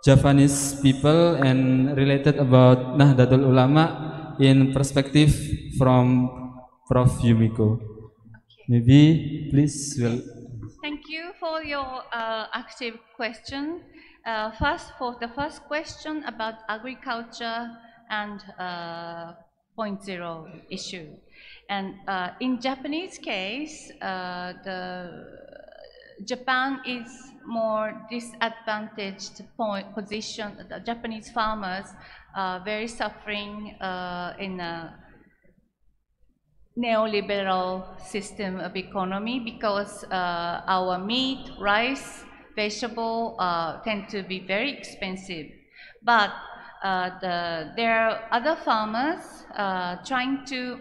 Japanese people and related about Nahdlatul Ulama in perspective from Prof. Yumiko. Maybe please. Thank you for your active question. For the first question about agriculture and 0.0 issue. And in Japanese case, Japan is more disadvantaged position. The Japanese farmers are very suffering in a neoliberal system of economy because our meat, rice, vegetable tend to be very expensive. But there are other farmers trying to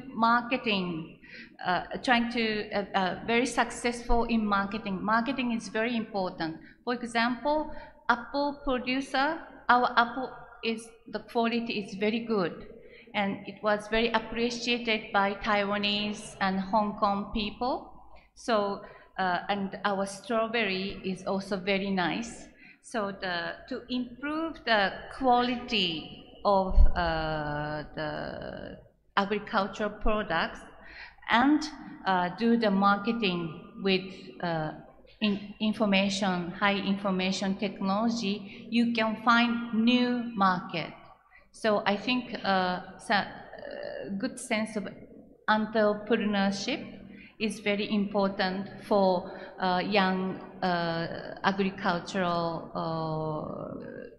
very successful in marketing. Marketing is very important. For example, apple producer, our apple the quality is very good, and it was very appreciated by Taiwanese and Hong Kong people. So and our strawberry is also very nice. So to improve the quality of the agricultural products and do the marketing with high information technology, you can find new market. So I think good sense of entrepreneurship is very important for young agricultural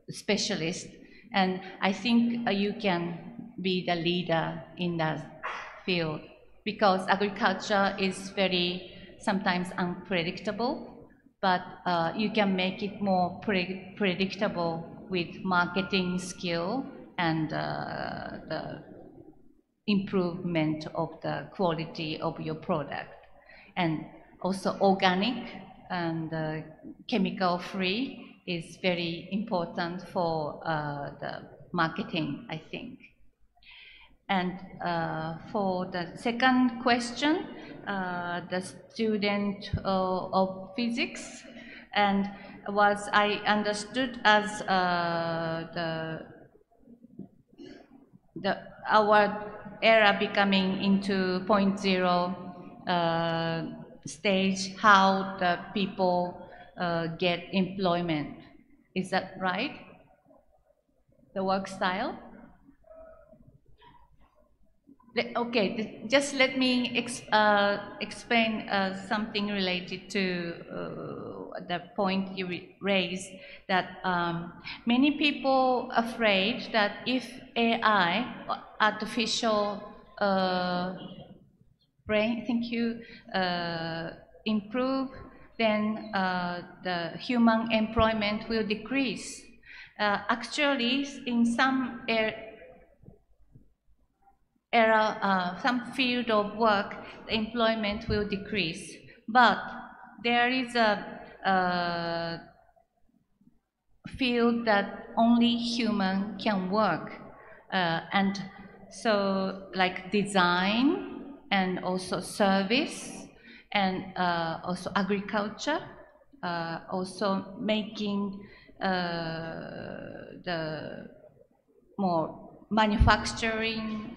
specialists, and I think you can be the leader in that field because agriculture is very sometimes unpredictable, but you can make it more predictable with marketing skill and the improvement of the quality of your product, and also organic and chemical free is very important for the marketing, I think. And for the second question, the student of physics, and was I understood as our era becoming into 0.0 stage, how the people get employment. Is that right? The work style? Okay, just let me explain something related to the point you raised, that many people afraid that if AI, artificial brain, improve, then the human employment will decrease. Actually, in some some field of work, the employment will decrease. But there is a field that only human can work, and so like design and also service and also agriculture, also making the more manufacturing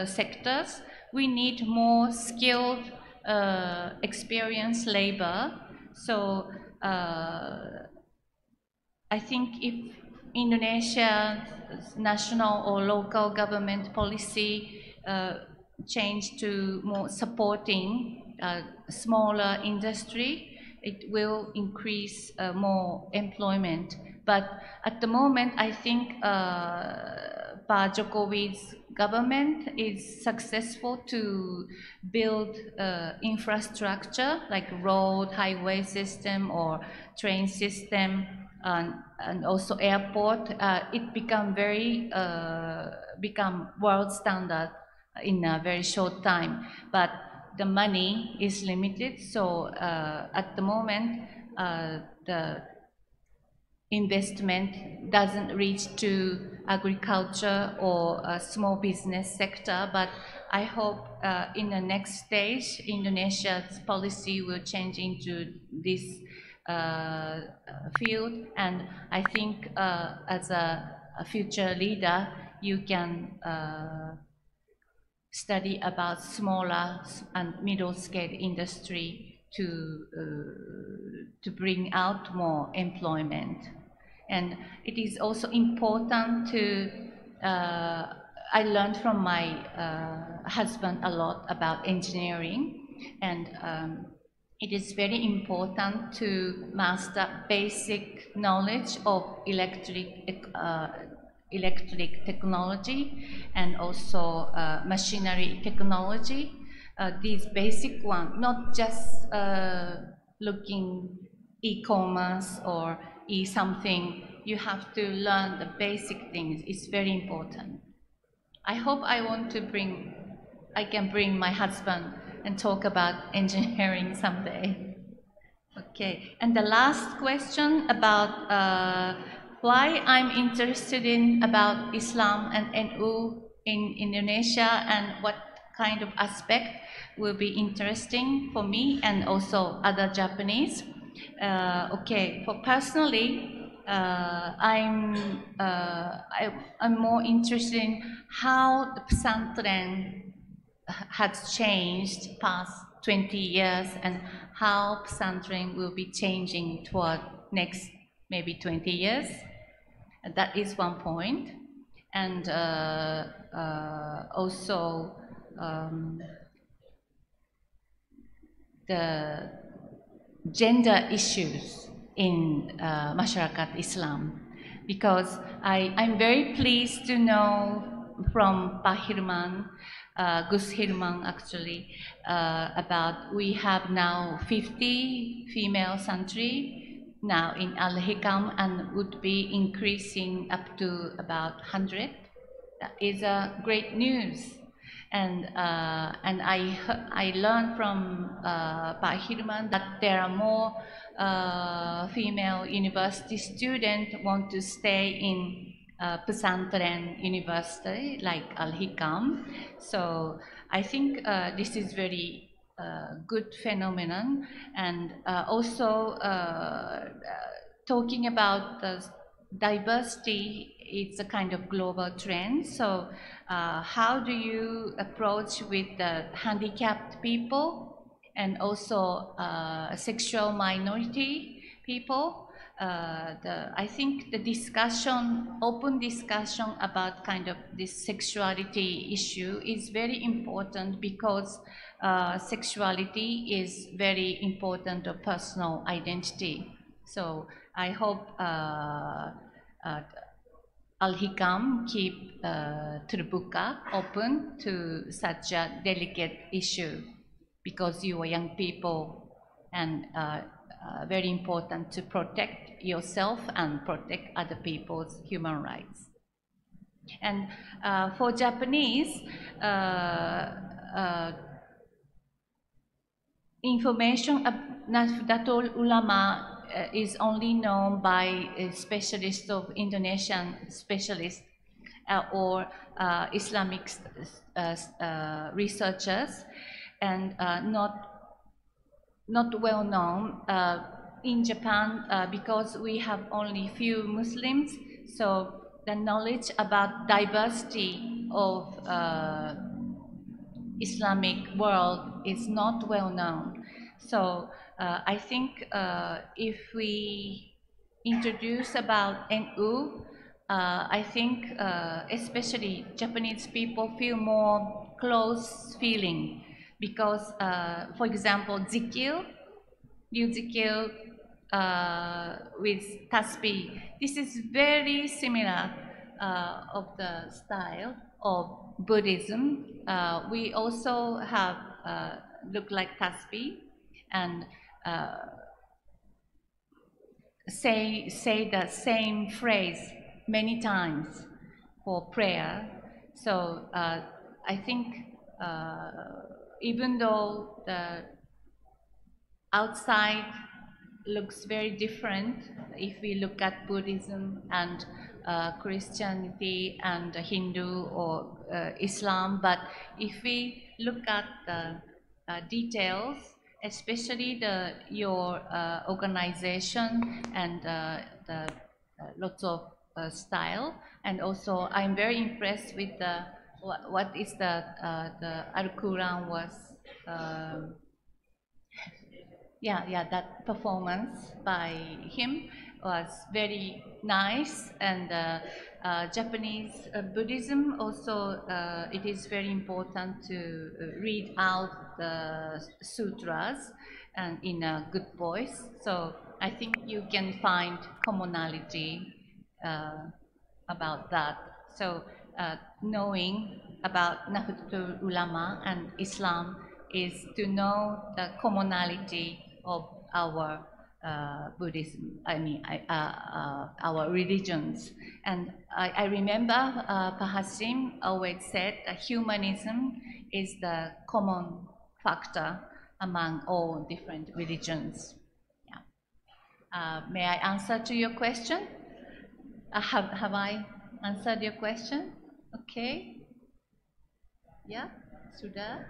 sectors. We need more skilled, experienced labor. So I think if Indonesia's national or local government policy change to more supporting smaller industry, it will increase more employment. But at the moment, I think Pak Jokowi's government is successful to build infrastructure like road, highway system or train system, and also airport. It become world standard in a very short time. But the money is limited, so at the moment the investment doesn't reach to agriculture or a small business sector. But I hope in the next stage, Indonesia's policy will change into this field, and I think as a future leader, you can study about smaller and middle-scale industry to bring out more employment. And it is also important to, I learned from my husband a lot about engineering, and it is very important to master basic knowledge of electric technology and also machinery technology. These basic ones, not just looking e-commerce or e-something. You have to learn the basic things. It's very important. I hope I can bring my husband and talk about engineering someday. Okay, and the last question about why I'm interested in about Islam and NU in Indonesia, and what kind of aspect will be interesting for me and also other Japanese. Okay, for personally, I'm more interested in how the pesantren has changed past 20 years and how pesantren will be changing toward next maybe 20 years. That is one point. And also the gender issues in Masyarakat Islam, because I'm very pleased to know from Pak Hirman, Gus Hirman actually, about we have now 50 female santri now in Al-Hikam, and would be increasing up to about 100. That is great news. And I learned from Pak Hirman that there are more female university students want to stay in pesantren university like Al-Hikam. So I think this is very good phenomenon. And also talking about the diversity, it's a kind of global trend. So how do you approach with the handicapped people and also sexual minority people? I think the discussion, open discussion about kind of this sexuality issue is very important, because sexuality is very important to personal identity. So I hope Al-Hikam keep terbuka, open to such a delicate issue, because you are young people, and very important to protect yourself and protect other people's human rights. And for Japanese, information of Nahdlatul Ulama is only known by a specialist of Indonesian specialists or Islamic researchers, and not not well known in Japan because we have only few Muslims, so the knowledge about diversity of Islamic world is not well known. So I think if we introduce about NU, I think especially Japanese people feel more close feeling because, for example, zikir, new zikir with tasbih, this is very similar of the style of Buddhism. We also have look like tasbih and say the same phrase many times for prayer. So I think even though the outside looks very different, if we look at Buddhism and Christianity and Hindu or Islam, but if we look at the details, especially your organization and the lots of style, and also I'm very impressed with what is the Al-Quran was. That performance by him was very nice, and Japanese Buddhism also, it is very important to read out the sutras and in a good voice. So I think you can find commonality about that. So knowing about Nahdlatul Ulama and Islam is to know the commonality of our Buddhism, our religions. And I remember Pahasim always said that humanism is the common factor among all different religions. Yeah. May I answer to your question? Have I answered your question? Okay. Yeah, sudah.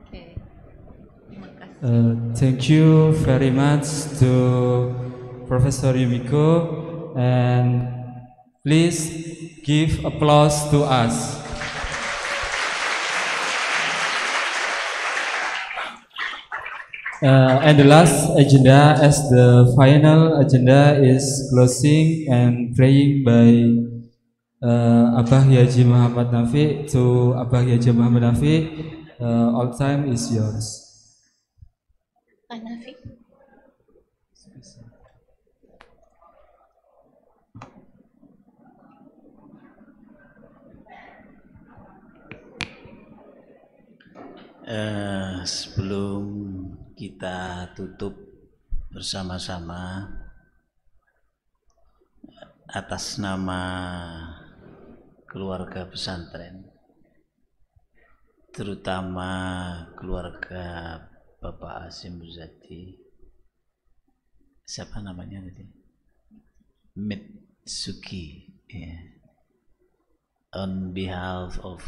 Okay. Thank you very much to Professor Yumiko, and please give applause to us. And the last agenda, as the final agenda, is closing and praying by Abah Yaji Muhammad Nafi. To Abah Yaji Muhammad Nafi, all time is yours. Nafi. Sebelum kita tutup bersama-sama, atas nama keluarga pesantren, terutama keluarga Bapak Hasim Muzadi, siapa namanya tadi? Mitsuki, yeah. On behalf of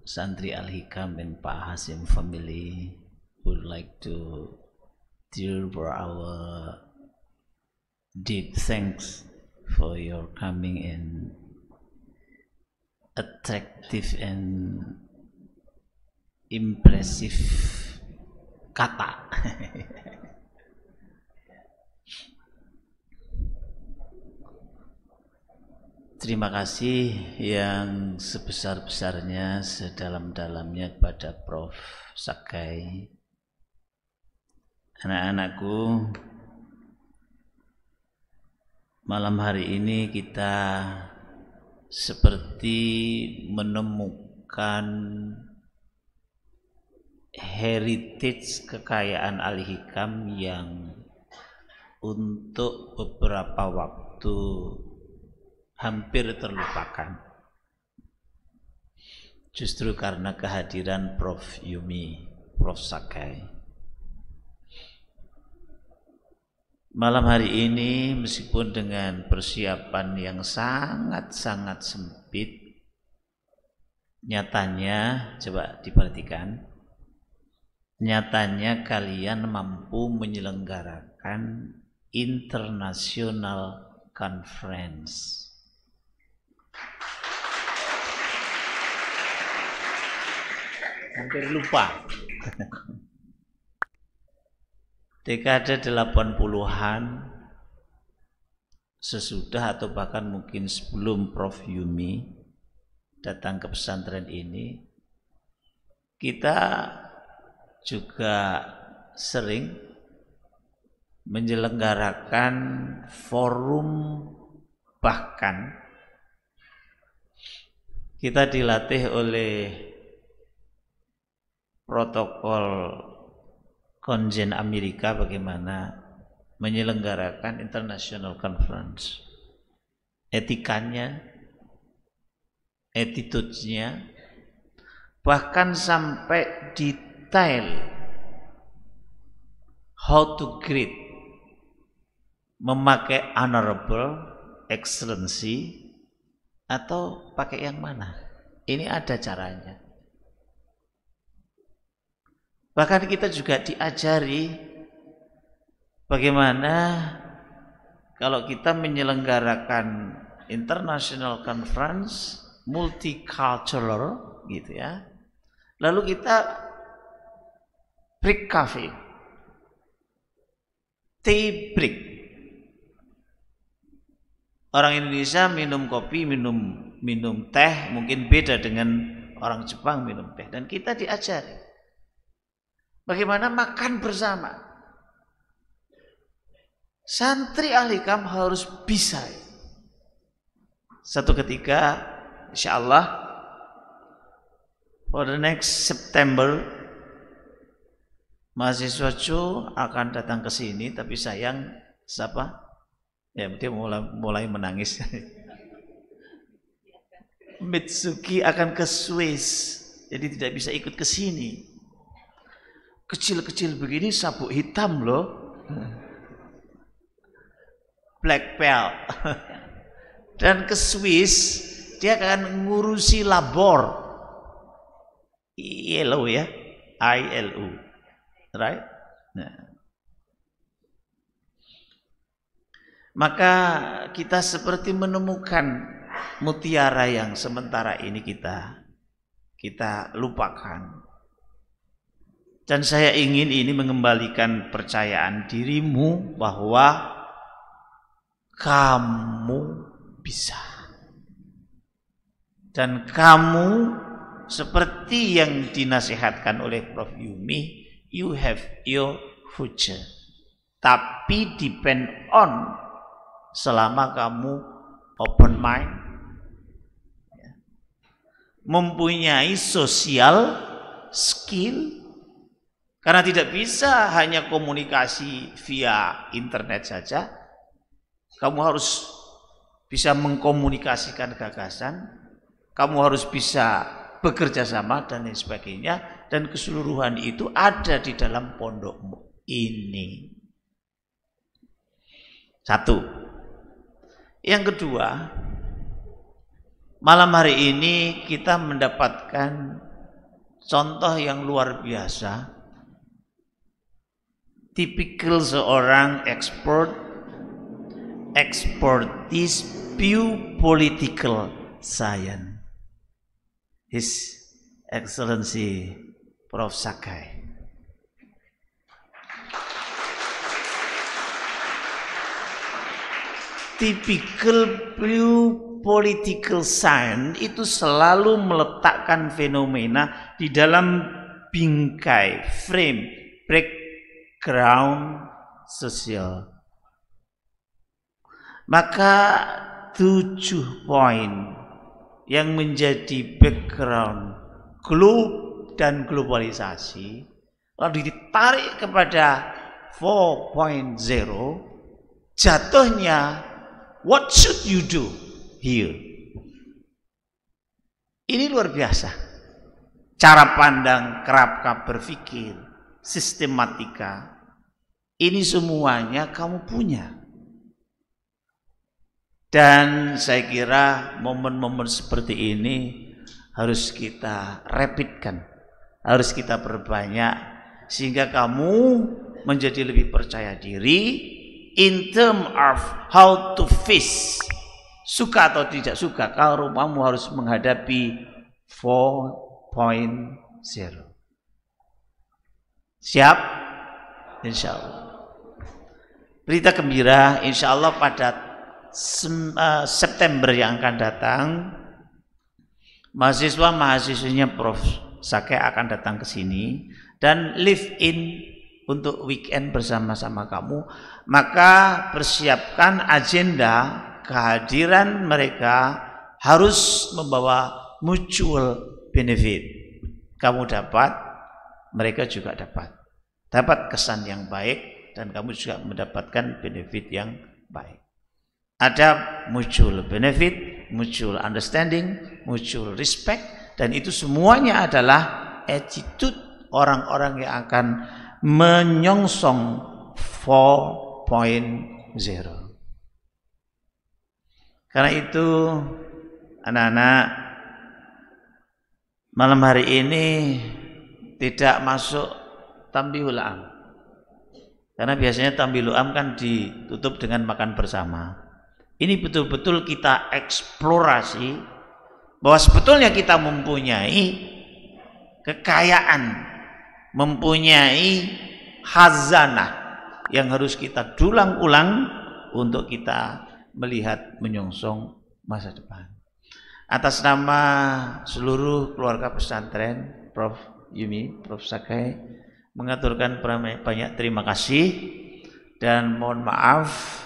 Santri Al-Hikam and Pak Hasim family, would like to deliver our deep thanks for your coming in attractive and impressive kata. Terima kasih yang sebesar-besarnya, sedalam-dalamnya kepada Prof Sakai. Anak-anakku, malam hari ini kita seperti menemukan heritage kekayaan Al-Hikam yang untuk beberapa waktu hampir terlupakan. Justru karena kehadiran Prof Sakai. Malam hari ini, meskipun dengan persiapan yang sangat-sangat sempit, nyatanya coba diperhatikan, nyatanya kalian mampu menyelenggarakan international conference. Hampir lupa. Dekade 80-an, sesudah atau bahkan mungkin sebelum Prof Yumi datang ke pesantren ini, kita juga sering menyelenggarakan forum, bahkan kita dilatih oleh protokol konjen Amerika bagaimana menyelenggarakan international conference. Etikanya, attitude-nya, bahkan sampai detail how to greet, memakai honorable, excellency, atau pakai yang mana. Ini ada caranya. Bahkan kita juga diajari bagaimana kalau kita menyelenggarakan international conference multicultural gitu ya. Lalu kita break cafe, tea break. Orang Indonesia minum kopi, minum teh mungkin beda dengan orang Jepang minum teh, dan kita diajari bagaimana makan bersama. Santri Al-Hikam harus bisa. Satu ketika, insya Allah, for the next September, mahasiswa Chuo akan datang ke sini, tapi sayang, siapa? Ya, dia mulai menangis. Mitsuki akan ke Swiss, jadi tidak bisa ikut ke sini. Kecil-kecil begini, sabuk hitam loh, black belt. Dan ke Swiss dia akan ngurusi labor, ILO ya, ILO, right? Nah. Maka kita seperti menemukan mutiara yang sementara ini kita lupakan. Dan saya ingin ini mengembalikan percayaan dirimu bahwa kamu bisa. Dan kamu seperti yang dinasihatkan oleh Prof Yumi, you have your future. Tapi depend on selama kamu open mind, mempunyai social skill. Karena tidak bisa hanya komunikasi via internet saja. Kamu harus bisa mengkomunikasikan gagasan, kamu harus bisa bekerja sama dan lain sebagainya, dan keseluruhan itu ada di dalam pondokmu ini. Satu. Yang kedua, malam hari ini kita mendapatkan contoh yang luar biasa. Tipikal seorang expertise pure political science. His Excellency Prof Sakai. Typical pure political science itu selalu meletakkan fenomena di dalam bingkai frame background sosial. Maka 7 poin yang menjadi background dan globalisasi lalu ditarik kepada 4.0, jatuhnya what should you do here? Ini luar biasa. Cara pandang, kerap berpikir, sistematika, ini semuanya kamu punya. Dan saya kira momen-momen seperti ini harus kita rapidkan, harus kita perbanyak, sehingga kamu menjadi lebih percaya diri in term of how to face, suka atau tidak suka, kalau kamu harus menghadapi 4.0. Siap? Insya Allah. Berita gembira, insya Allah pada September yang akan datang, mahasiswa-mahasiswinya Prof Sakai akan datang ke sini dan live in untuk weekend bersama-sama kamu. Maka persiapkan agenda kehadiran mereka harus membawa mutual benefit. Kamu dapat, mereka juga dapat kesan yang baik, dan kamu juga mendapatkan benefit yang baik. Ada mutual benefit, mutual understanding, mutual respect, dan itu semuanya adalah attitude orang-orang yang akan menyongsong 4.0. Karena itu anak-anak, malam hari ini tidak masuk tambihul am. Karena biasanya tambihul am kan ditutup dengan makan bersama. Ini betul-betul kita eksplorasi bahwa sebetulnya kita mempunyai kekayaan, mempunyai khazanah yang harus kita dulang ulang untuk kita melihat menyongsong masa depan. Atas nama seluruh keluarga pesantren, Prof Yumi, Prof Sakai mengaturkan banyak terima kasih dan mohon maaf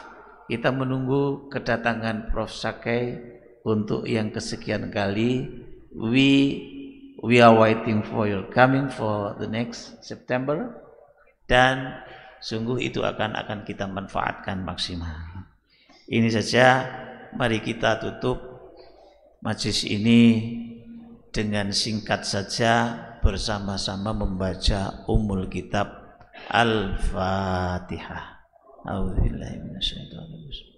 kita menunggu kedatangan Prof Sakai untuk yang kesekian kali. We are waiting for your coming for the next September, dan sungguh itu akan kita manfaatkan maksimal. Ini saja, mari kita tutup majelis ini dengan singkat saja bersama-sama membaca Ummul Kitab Al-Fatihah. A'udzubillahi minasyaitonir rajim.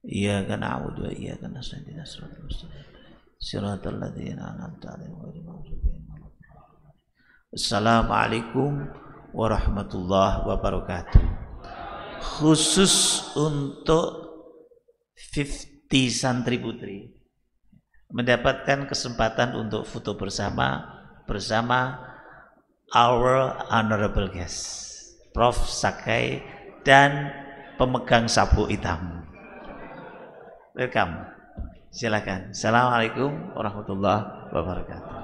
Iyyaka na'budu wa iyyaka nasta'in ihdinas siratal mustaqim. Siratal ladzina an'amta 'alaihim ghairil maghdubi 'alaihim waladdallin. Assalamualaikum warahmatullahi wabarakatuh. Khusus untuk 50 santri putri mendapatkan kesempatan untuk foto bersama our honorable guest Prof Sakai dan pemegang sapu hitam. Welcome. Silakan. Assalamualaikum warahmatullahi wabarakatuh.